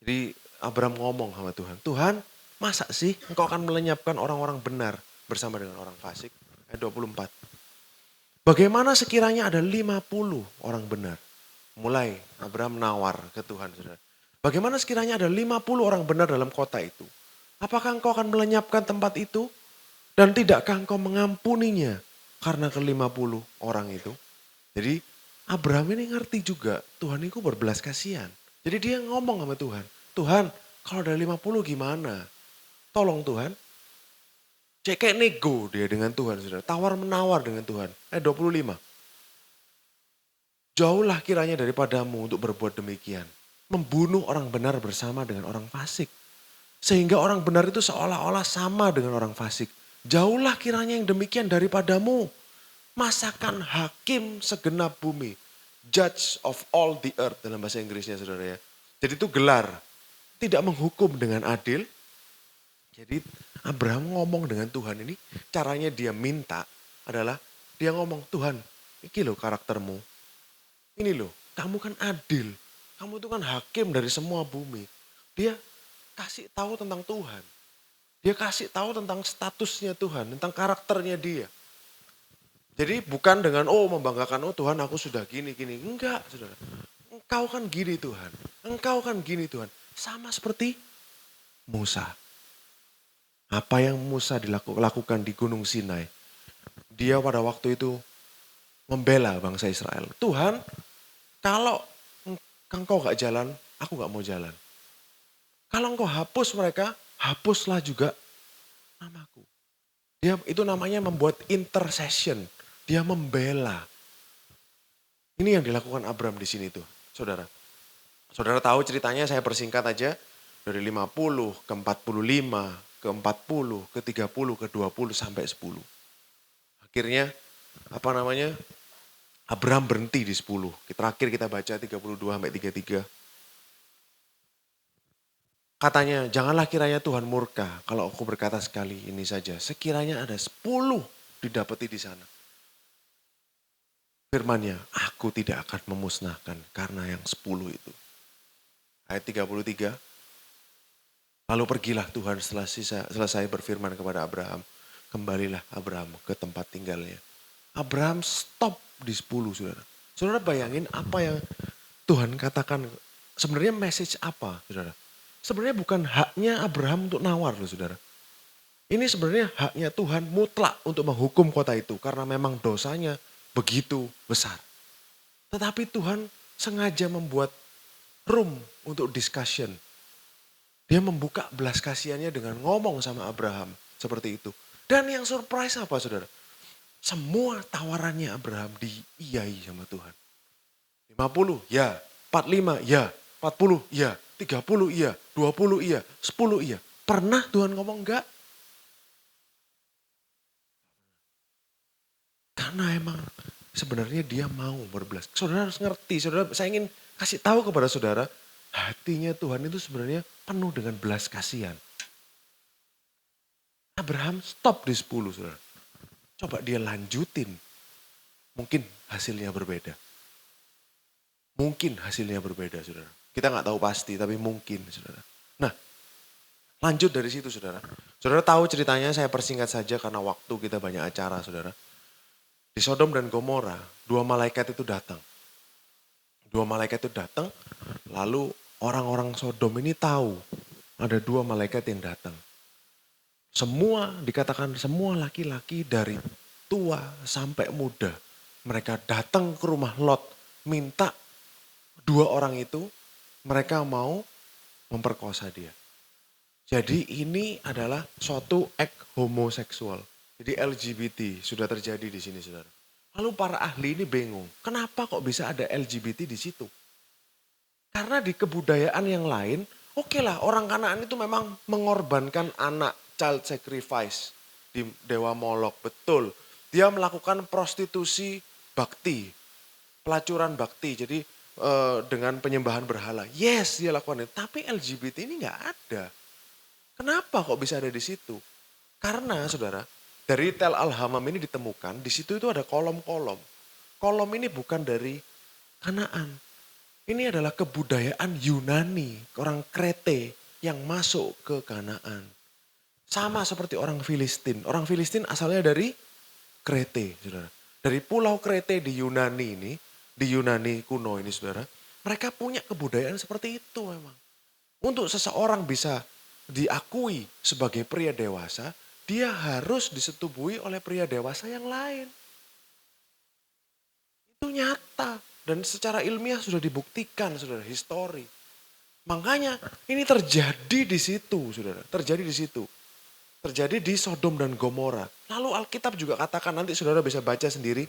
Jadi Abraham ngomong sama Tuhan, Tuhan masa sih engkau akan melenyapkan orang-orang benar bersama dengan orang fasik? Ayat 24. Bagaimana sekiranya ada 50 orang benar? Mulai Abraham nawar ke Tuhan. Saudara. Bagaimana sekiranya ada 50 orang benar dalam kota itu? Apakah engkau akan melenyapkan tempat itu? Dan tidakkah engkau mengampuninya karena ke-50 orang itu? Jadi Abraham ini ngerti juga Tuhan itu berbelas kasihan. Jadi dia ngomong sama Tuhan. Tuhan kalau ada 50 gimana? Tolong Tuhan. Cek kayak nego dia dengan Tuhan. Saudara. Tawar menawar dengan Tuhan. 25. Jauhlah kiranya daripadamu untuk berbuat demikian. Membunuh orang benar bersama dengan orang fasik. Sehingga orang benar itu seolah-olah sama dengan orang fasik. Jauhlah kiranya yang demikian daripadamu. Masakan hakim segenap bumi. Judge of all the earth dalam bahasa Inggrisnya saudara ya. Jadi itu gelar. Tidak menghukum dengan adil. Jadi Abraham ngomong dengan Tuhan ini. Caranya dia minta adalah dia ngomong Tuhan ini loh karaktermu. Ini loh kamu kan adil. Kamu itu kan hakim dari semua bumi. Dia kasih tahu tentang Tuhan. Dia kasih tahu tentang statusnya Tuhan, tentang karakternya dia. Jadi bukan dengan membanggakan Tuhan aku sudah gini. Enggak saudara. Engkau kan gini Tuhan. Engkau kan gini Tuhan. Sama seperti Musa. Apa yang Musa lakukan di Gunung Sinai. Dia pada waktu itu membela bangsa Israel. Tuhan kalau engkau gak jalan, aku gak mau jalan. Kalau engkau hapus mereka, hapuslah juga namaku. Dia itu namanya membuat intercession. Dia membela. Ini yang dilakukan Abraham di sini tuh, saudara. Saudara tahu ceritanya saya persingkat aja. Dari 50 ke 45, ke 40, ke 30, ke 20 sampai 10. Akhirnya Abraham berhenti di 10. Terakhir kita baca 32 sampai 33. Katanya, janganlah kiranya Tuhan murka kalau aku berkata sekali ini saja. Sekiranya ada 10 didapati di sana. Firman-Nya, aku tidak akan memusnahkan karena yang 10 itu. Ayat 33. Lalu pergilah Tuhan setelah selesai berfirman kepada Abraham. Kembalilah Abraham ke tempat tinggalnya. Abraham stop di 10 saudara. Saudara bayangin apa yang Tuhan katakan. Sebenarnya message apa saudara? Sebenarnya bukan haknya Abraham untuk nawar loh saudara. Ini sebenarnya haknya Tuhan mutlak untuk menghukum kota itu. Karena memang dosanya begitu besar. Tetapi Tuhan sengaja membuat room untuk discussion. Dia membuka belas kasihannya dengan ngomong sama Abraham. Seperti itu. Dan yang surprise apa saudara? Semua tawarannya Abraham diiyai sama Tuhan. 50 ya, 45 ya, 40 ya, 30 iya, 20 iya, 10 iya. Pernah Tuhan ngomong enggak? Karena emang sebenarnya dia mau berbelas. Saudara harus ngerti, saya ingin kasih tahu kepada saudara, hatinya Tuhan itu sebenarnya penuh dengan belas kasihan. Abraham stop di 10 saudara. Coba dia lanjutin. Mungkin hasilnya berbeda. Mungkin hasilnya berbeda saudara. Kita nggak tahu pasti tapi mungkin saudara. Nah Lanjut dari situ saudara. Saudara tahu ceritanya, saya persingkat saja karena waktu kita banyak acara saudara. Di Sodom dan Gomora, dua malaikat itu datang. Dua malaikat itu datang, lalu orang-orang Sodom ini tahu ada dua malaikat yang datang. Semua, dikatakan semua laki-laki dari tua sampai muda. Mereka datang ke rumah Lot, minta dua orang itu, mereka mau memperkosa dia. Jadi ini adalah suatu act homoseksual. Jadi LGBT sudah terjadi di sini saudara. Lalu para ahli ini bingung, kenapa kok bisa ada LGBT di situ? Karena di kebudayaan yang lain, oke lah orang Kanaan itu memang mengorbankan anak, child sacrifice di Dewa Molok, betul. Dia melakukan prostitusi bakti, pelacuran bakti, jadi dengan penyembahan berhala. Yes, dia lakukan itu, tapi LGBT ini nggak ada. Kenapa kok bisa ada di situ? Karena saudara, dari Tel Al-Hammam ini ditemukan, di situ itu ada kolom-kolom. Kolom ini bukan dari Kanaan. Ini adalah kebudayaan Yunani, orang Krete yang masuk ke Kanaan. Sama seperti orang Filistin. Orang Filistin asalnya dari Krete, saudara. Dari pulau Krete di Yunani ini, di Yunani kuno ini saudara, mereka punya kebudayaan seperti itu memang. Untuk seseorang bisa diakui sebagai pria dewasa, dia harus disetubuhi oleh pria dewasa yang lain. Itu nyata dan secara ilmiah sudah dibuktikan, saudara, histori. Makanya ini terjadi di situ, saudara, terjadi di situ. Terjadi di Sodom dan Gomora. Lalu Alkitab juga katakan, nanti saudara bisa baca sendiri,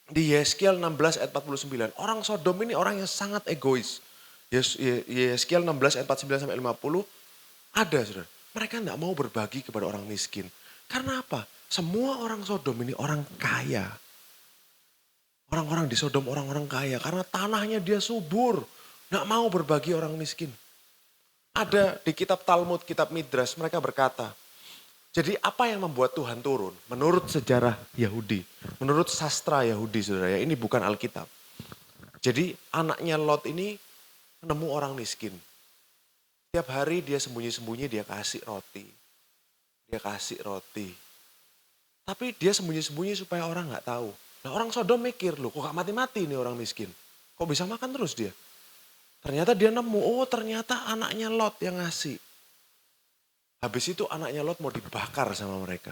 di Yeskiel 16 ayat 49. Orang Sodom ini orang yang sangat egois. Yeskiel 16 ayat 49 sampai 50 ada saudara. Mereka tidak mau berbagi kepada orang miskin. Karena apa? Semua orang Sodom ini orang kaya. Orang-orang di Sodom orang-orang kaya. Karena tanahnya dia subur. Tidak mau berbagi orang miskin. Ada di kitab Talmud, kitab Midras, mereka berkata, jadi apa yang membuat Tuhan turun? Menurut sejarah Yahudi, menurut sastra Yahudi saudara ya, ini bukan Alkitab. Jadi anaknya Lot ini menemu orang miskin. Tiap hari dia sembunyi-sembunyi dia kasih roti. Dia kasih roti. Tapi dia sembunyi-sembunyi supaya orang gak tahu. Nah orang Sodom mikir, loh kok gak mati-mati nih orang miskin? Kok bisa makan terus dia? Ternyata dia nemu, oh ternyata anaknya Lot yang ngasih. Habis itu anaknya Lot mau dibakar sama mereka.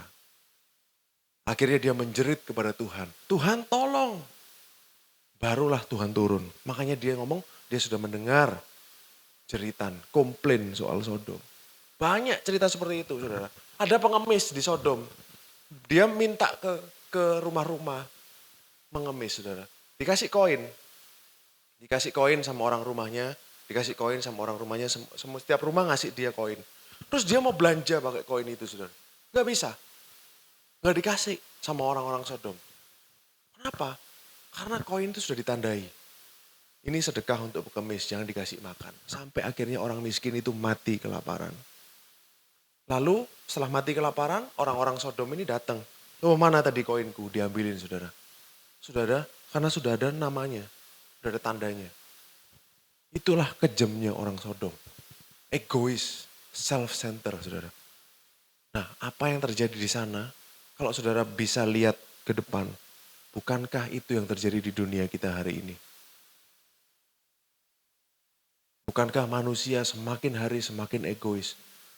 Akhirnya dia menjerit kepada Tuhan. Tuhan tolong. Barulah Tuhan turun. Makanya dia ngomong, dia sudah mendengar jeritan, komplain soal Sodom. Banyak cerita seperti itu saudara. Ada pengemis di Sodom. Dia minta ke rumah-rumah mengemis saudara. Dikasih koin. Dikasih koin sama orang rumahnya. Dikasih koin sama orang rumahnya. Setiap rumah ngasih dia koin. Terus dia mau belanja pakai koin itu saudara. Gak bisa. Gak dikasih sama orang-orang Sodom. Kenapa? Karena koin itu sudah ditandai. Ini sedekah untuk pengemis, jangan dikasih makan. Sampai akhirnya orang miskin itu mati kelaparan. Lalu setelah mati kelaparan, orang-orang Sodom ini datang. Oh mana tadi koinku? Diambilin saudara. Saudara, karena sudah ada namanya. Sudah ada tandanya. Itulah kejamnya orang Sodom. Egois, self-center saudara. Nah apa yang terjadi di sana? Kalau saudara bisa lihat ke depan. Bukankah itu yang terjadi di dunia kita hari ini? Bukankah manusia semakin hari semakin egois,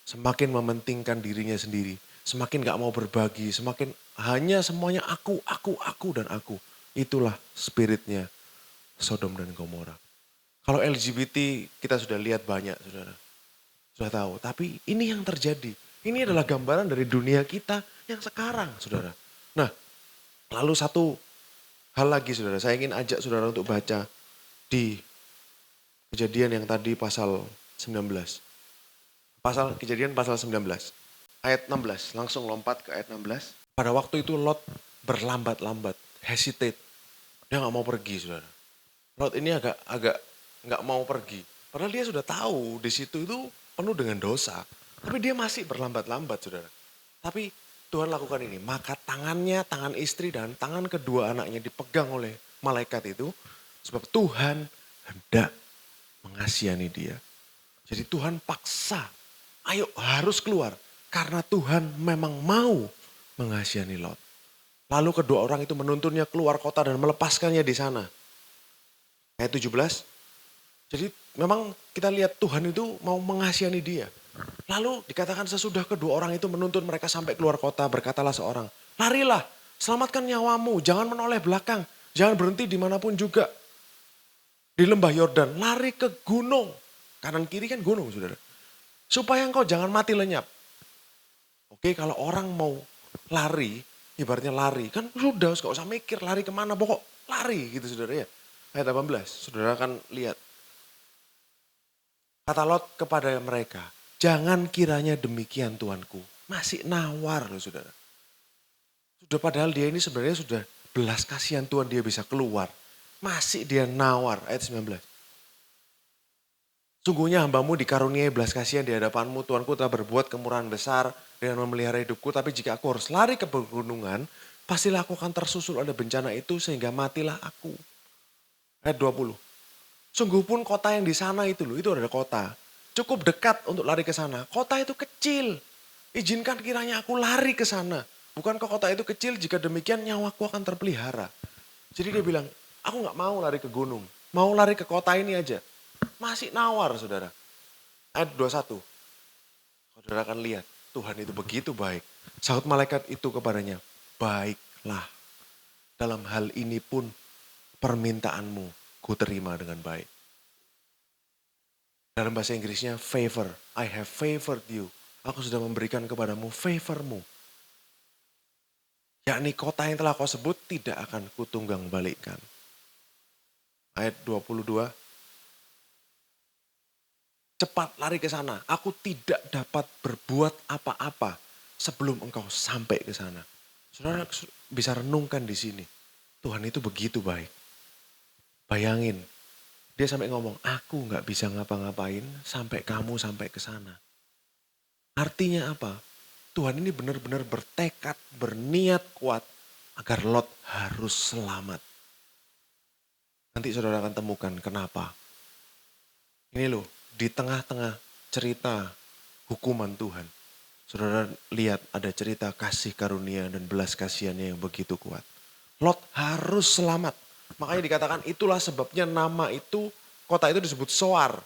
semakin mementingkan dirinya sendiri, semakin gak mau berbagi, semakin hanya semuanya aku, dan aku. Itulah spiritnya Sodom dan Gomora. Kalau LGBT kita sudah lihat banyak saudara, sudah tahu. Tapi ini yang terjadi, ini adalah gambaran dari dunia kita yang sekarang saudara. Nah lalu satu hal lagi saudara, saya ingin ajak saudara untuk baca di Kejadian yang tadi pasal 19. Kejadian pasal 19. Ayat 16, langsung lompat ke ayat 16. Pada waktu itu Lot berlambat-lambat, hesitate. Dia gak mau pergi saudara. Lot ini agak gak mau pergi. Padahal dia sudah tahu di situ itu penuh dengan dosa. Tapi dia masih berlambat-lambat saudara. Tapi Tuhan lakukan ini. Maka tangannya, tangan istri dan tangan kedua anaknya dipegang oleh malaikat itu. Sebab Tuhan hendak mengasihani dia. Jadi Tuhan paksa Ayo harus keluar. Karena Tuhan memang mau mengasihani Lot. Lalu kedua orang itu menuntunnya keluar kota dan melepaskannya di sana. Ayat 17. Jadi memang kita lihat Tuhan itu mau mengasihani dia. Lalu dikatakan sesudah kedua orang itu menuntun mereka sampai keluar kota, berkatalah seorang, larilah, selamatkan nyawamu, jangan menoleh belakang, jangan berhenti dimanapun juga. Di lembah Yordan, lari ke gunung. Kanan kiri kan gunung, saudara. Supaya engkau jangan mati lenyap. Oke, kalau orang mau lari, ibaratnya lari, kan sudah, gak usah mikir lari kemana, pokok lari gitu saudara ya. Ayat 18, saudara akan lihat. Kata Lot kepada mereka, jangan kiranya demikian Tuanku. Masih nawar loh saudara. Sudah padahal dia ini sebenarnya sudah belas kasihan Tuhan dia bisa keluar. Masih dia nawar, ayat 19. Sungguhnya hambamu dikaruniai belas kasihan di hadapanmu, Tuanku telah berbuat kemurahan besar dengan memelihara hidupku. Tapi jika aku harus lari ke pegunungan, pastilah aku akan tersusul oleh bencana itu sehingga matilah aku. Ayat 20. Sungguh pun kota yang di sana itu loh, itu ada kota. Cukup dekat untuk lari ke sana. Kota itu kecil. Izinkan kiranya aku lari ke sana. Bukankah kota itu kecil, jika demikian nyawaku akan terpelihara. Jadi dia bilang, aku gak mau lari ke gunung. Mau lari ke kota ini aja. Masih nawar saudara. Ayat 21. Saudara akan lihat, Tuhan itu begitu baik. Sahut malaikat itu kepadanya, baiklah. Dalam hal ini pun permintaanmu ku terima dengan baik. Dalam bahasa Inggrisnya favor. I have favored you. Aku sudah memberikan kepadamu favormu. Yakni kota yang telah kau sebut tidak akan kutunggang balikkan. Ayat 22. Cepat lari ke sana. Aku tidak dapat berbuat apa-apa sebelum engkau sampai ke sana. Saudara bisa renungkan di sini. Tuhan itu begitu baik. Bayangin. Dia sampai ngomong, aku gak bisa ngapa-ngapain sampai kamu sampai ke sana. Artinya apa? Tuhan ini benar-benar bertekad, berniat kuat agar Lot harus selamat. Nanti saudara akan temukan kenapa. Ini loh, di tengah-tengah cerita hukuman Tuhan. Saudara lihat ada cerita kasih karunia dan belas kasihannya yang begitu kuat. Lot harus selamat. Makanya dikatakan itulah sebabnya nama itu, kota itu disebut Soar.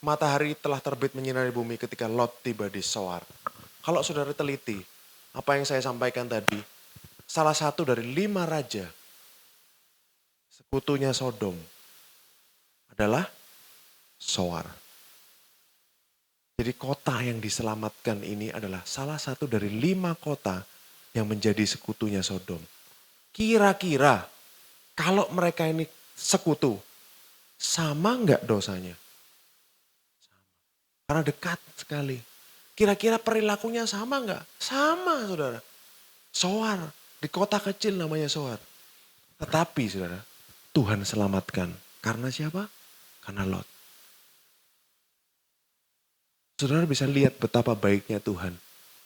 Matahari telah terbit menyinari bumi ketika Lot tiba di Soar. Kalau saudara teliti, apa yang saya sampaikan tadi, salah satu dari 5 raja, sekutunya Sodom, adalah Soar. Jadi kota yang diselamatkan ini adalah salah satu dari 5 kota yang menjadi sekutunya Sodom. Kira-kira kalau mereka ini sekutu, sama enggak dosanya? Sama. Karena dekat sekali. Kira-kira perilakunya sama enggak? Sama saudara. Soar, di kota kecil namanya Soar. Tetapi saudara, Tuhan selamatkan. Karena siapa? Karena Lot. Saudara bisa lihat betapa baiknya Tuhan.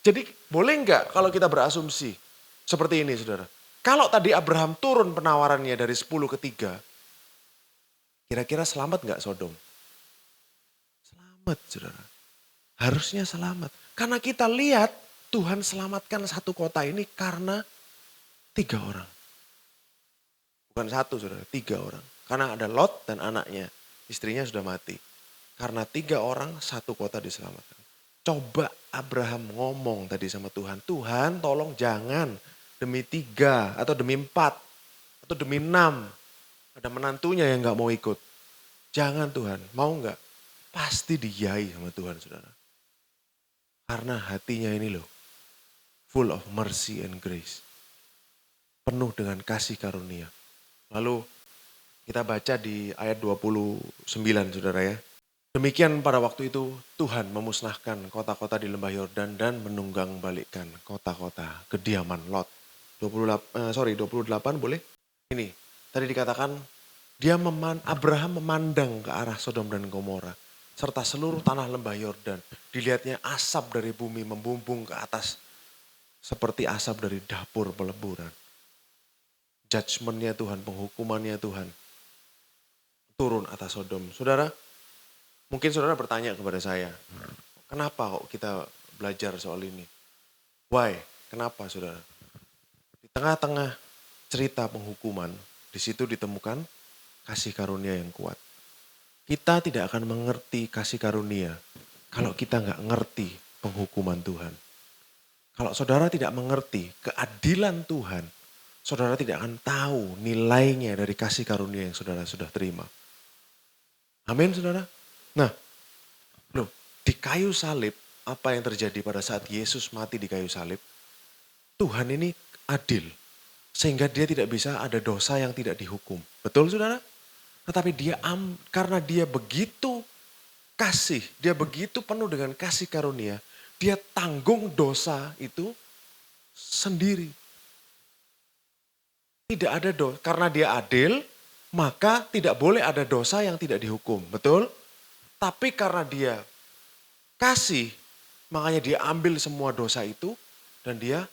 Jadi boleh enggak kalau kita berasumsi seperti ini saudara. Kalau tadi Abraham turun penawarannya dari 10 ke 3, kira-kira selamat enggak Sodom? Selamat saudara. Harusnya selamat. Karena kita lihat Tuhan selamatkan satu kota ini karena 3 orang. Bukan satu saudara, 3 orang. Karena ada Lot dan anaknya. Istrinya sudah mati. Karena 3 orang satu kota diselamatkan. Coba Abraham ngomong tadi sama Tuhan. Tuhan tolong jangan demi 3 atau demi 4 atau demi 6. Ada menantunya yang gak mau ikut. Jangan Tuhan, mau gak? Pasti diyai sama Tuhan saudara. Karena hatinya ini loh, full of mercy and grace. Penuh dengan kasih karunia. Lalu kita baca di ayat 29 saudara ya. Demikian pada waktu itu Tuhan memusnahkan kota-kota di lembah Yordan dan menunggang balikkan kota-kota kediaman Lot. 28 boleh? Ini tadi dikatakan Abraham memandang ke arah Sodom dan Gomora serta seluruh tanah lembah Yordan. Dilihatnya asap dari bumi membumbung ke atas seperti asap dari dapur peleburan. Judgment-nya Tuhan, penghukumannya Tuhan turun atas Sodom. Saudara, mungkin saudara bertanya kepada saya, Kenapa kok kita belajar soal ini? Why? Kenapa saudara? Di tengah-tengah cerita penghukuman, di situ ditemukan kasih karunia yang kuat. Kita tidak akan mengerti kasih karunia kalau kita nggak ngerti penghukuman Tuhan. Kalau saudara tidak mengerti keadilan Tuhan, saudara tidak akan tahu nilainya dari kasih karunia yang saudara sudah terima. Amin saudara? Nah, loh, di kayu salib, apa yang terjadi pada saat Yesus mati di kayu salib? Tuhan ini adil, sehingga dia tidak bisa ada dosa yang tidak dihukum. Betul saudara? Tetapi karena dia begitu kasih, dia begitu penuh dengan kasih karunia, dia tanggung dosa itu sendiri. Tidak ada dosa, karena dia adil, maka tidak boleh ada dosa yang tidak dihukum, betul? Tapi karena dia kasih, makanya dia ambil semua dosa itu dan dia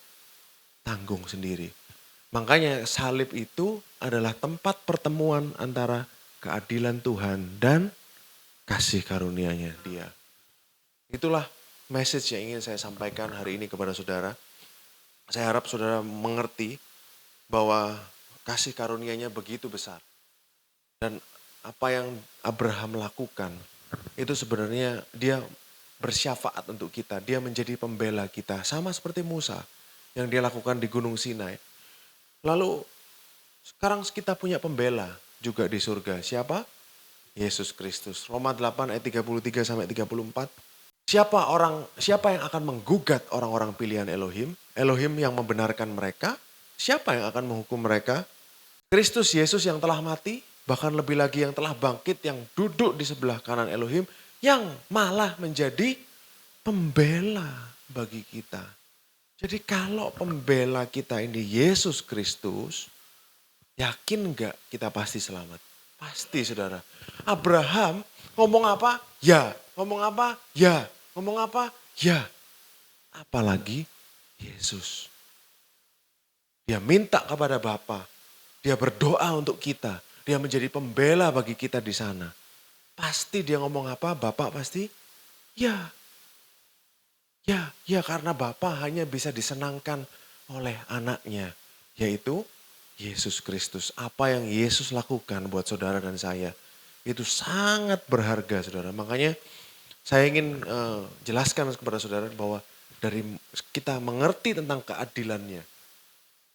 tanggung sendiri. Makanya salib itu adalah tempat pertemuan antara keadilan Tuhan dan kasih karunia-Nya dia. Itulah message yang ingin saya sampaikan hari ini kepada saudara. Saya harap saudara mengerti bahwa kasih karunia-Nya begitu besar. Dan apa yang Abraham lakukan itu sebenarnya dia bersyafaat untuk kita. Dia menjadi pembela kita sama seperti Musa yang dia lakukan di Gunung Sinai. Lalu sekarang kita punya pembela juga di surga. Siapa? Yesus Kristus. Roma 8 ayat 33 sampai 34. Siapa yang akan menggugat orang-orang pilihan Elohim? Elohim yang membenarkan mereka. Siapa yang akan menghukum mereka? Kristus Yesus yang telah mati, bahkan lebih lagi yang telah bangkit, yang duduk di sebelah kanan Elohim, yang malah menjadi pembela bagi kita. Jadi kalau pembela kita ini Yesus Kristus, yakin enggak kita pasti selamat? Pasti saudara. Abraham ngomong apa? Ya. Ngomong apa? Ya. Ngomong apa? Ya. Apalagi Yesus. Dia minta kepada Bapa. Dia berdoa untuk kita. Dia menjadi pembela bagi kita di sana. Pasti dia ngomong apa? Bapak pasti ya. Ya karena Bapa hanya bisa disenangkan oleh anaknya. Yaitu Yesus Kristus. Apa yang Yesus lakukan buat saudara dan saya. Itu sangat berharga saudara. Makanya saya ingin jelaskan kepada saudara bahwa dari kita mengerti tentang keadilannya.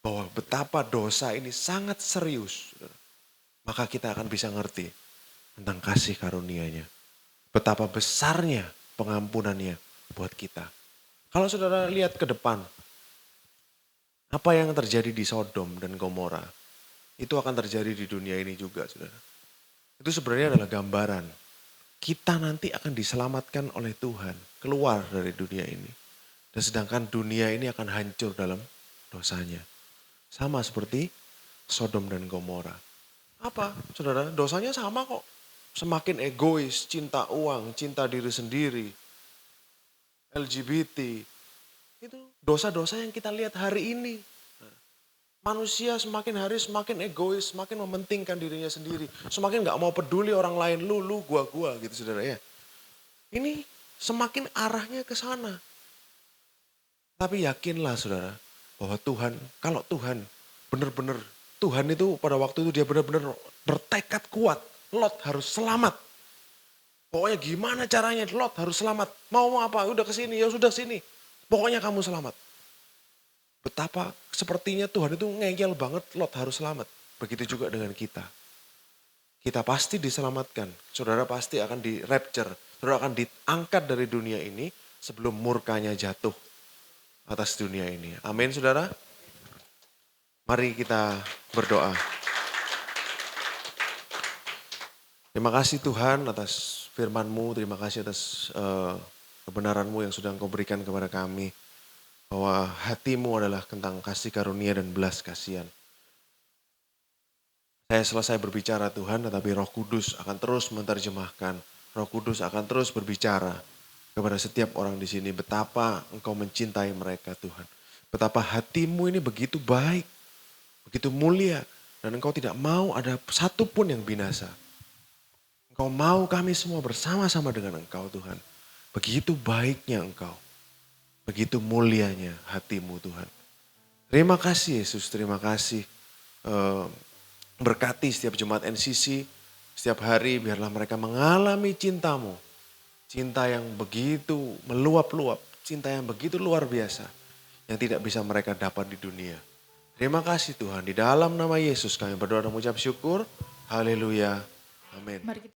Bahwa betapa dosa ini sangat serius. Saudara. Maka kita akan bisa ngerti tentang kasih karunia-Nya. Betapa besarnya pengampunannya buat kita. Kalau saudara lihat ke depan, apa yang terjadi di Sodom dan Gomora, itu akan terjadi di dunia ini juga, saudara. Itu sebenarnya adalah gambaran. Kita nanti akan diselamatkan oleh Tuhan, keluar dari dunia ini. Dan sedangkan dunia ini akan hancur dalam dosanya. Sama seperti Sodom dan Gomora. Apa, saudara? Dosanya sama kok. Semakin egois, cinta uang, cinta diri sendiri, LGBT. Itu dosa-dosa yang kita lihat hari ini. Manusia semakin hari semakin egois, semakin mementingkan dirinya sendiri. Semakin gak mau peduli orang lain, lu, gua gitu saudara ya. Ini semakin arahnya ke sana. Tapi yakinlah saudara, bahwa Tuhan, kalau Tuhan benar-benar, Tuhan itu pada waktu itu dia benar-benar bertekad kuat. Lot harus selamat. Pokoknya gimana caranya Lot harus selamat. Mau apa? Udah kesini, ya sudah sini. Pokoknya kamu selamat. Betapa sepertinya Tuhan itu ngeyel banget Lot harus selamat. Begitu juga dengan kita. Kita pasti diselamatkan. Saudara pasti akan di rapture. Saudara akan diangkat dari dunia ini sebelum murkanya jatuh atas dunia ini. Amin saudara. Mari kita berdoa. Terima kasih Tuhan atas firman-Mu, terima kasih atas kebenaran-Mu yang sudah Engkau berikan kepada kami. Bahwa hati-Mu adalah tentang kasih karunia dan belas kasihan. Saya selesai berbicara Tuhan, tetapi Roh Kudus akan terus menerjemahkan. Roh Kudus akan terus berbicara kepada setiap orang di sini. Betapa Engkau mencintai mereka Tuhan. Betapa hati-Mu ini begitu baik, begitu mulia. Dan Engkau tidak mau ada satupun yang binasa. Engkau mau kami semua bersama-sama dengan Engkau Tuhan. Begitu baiknya Engkau, begitu mulianya hati-Mu Tuhan. Terima kasih Yesus, terima kasih. Eh, Berkati setiap Jemaat NCC, setiap hari biarlah mereka mengalami cinta-Mu. Cinta yang begitu meluap-luap, cinta yang begitu luar biasa, yang tidak bisa mereka dapat di dunia. Terima kasih Tuhan, di dalam nama Yesus kami berdoa dan mengucap syukur. Haleluya. Amin. Mari kita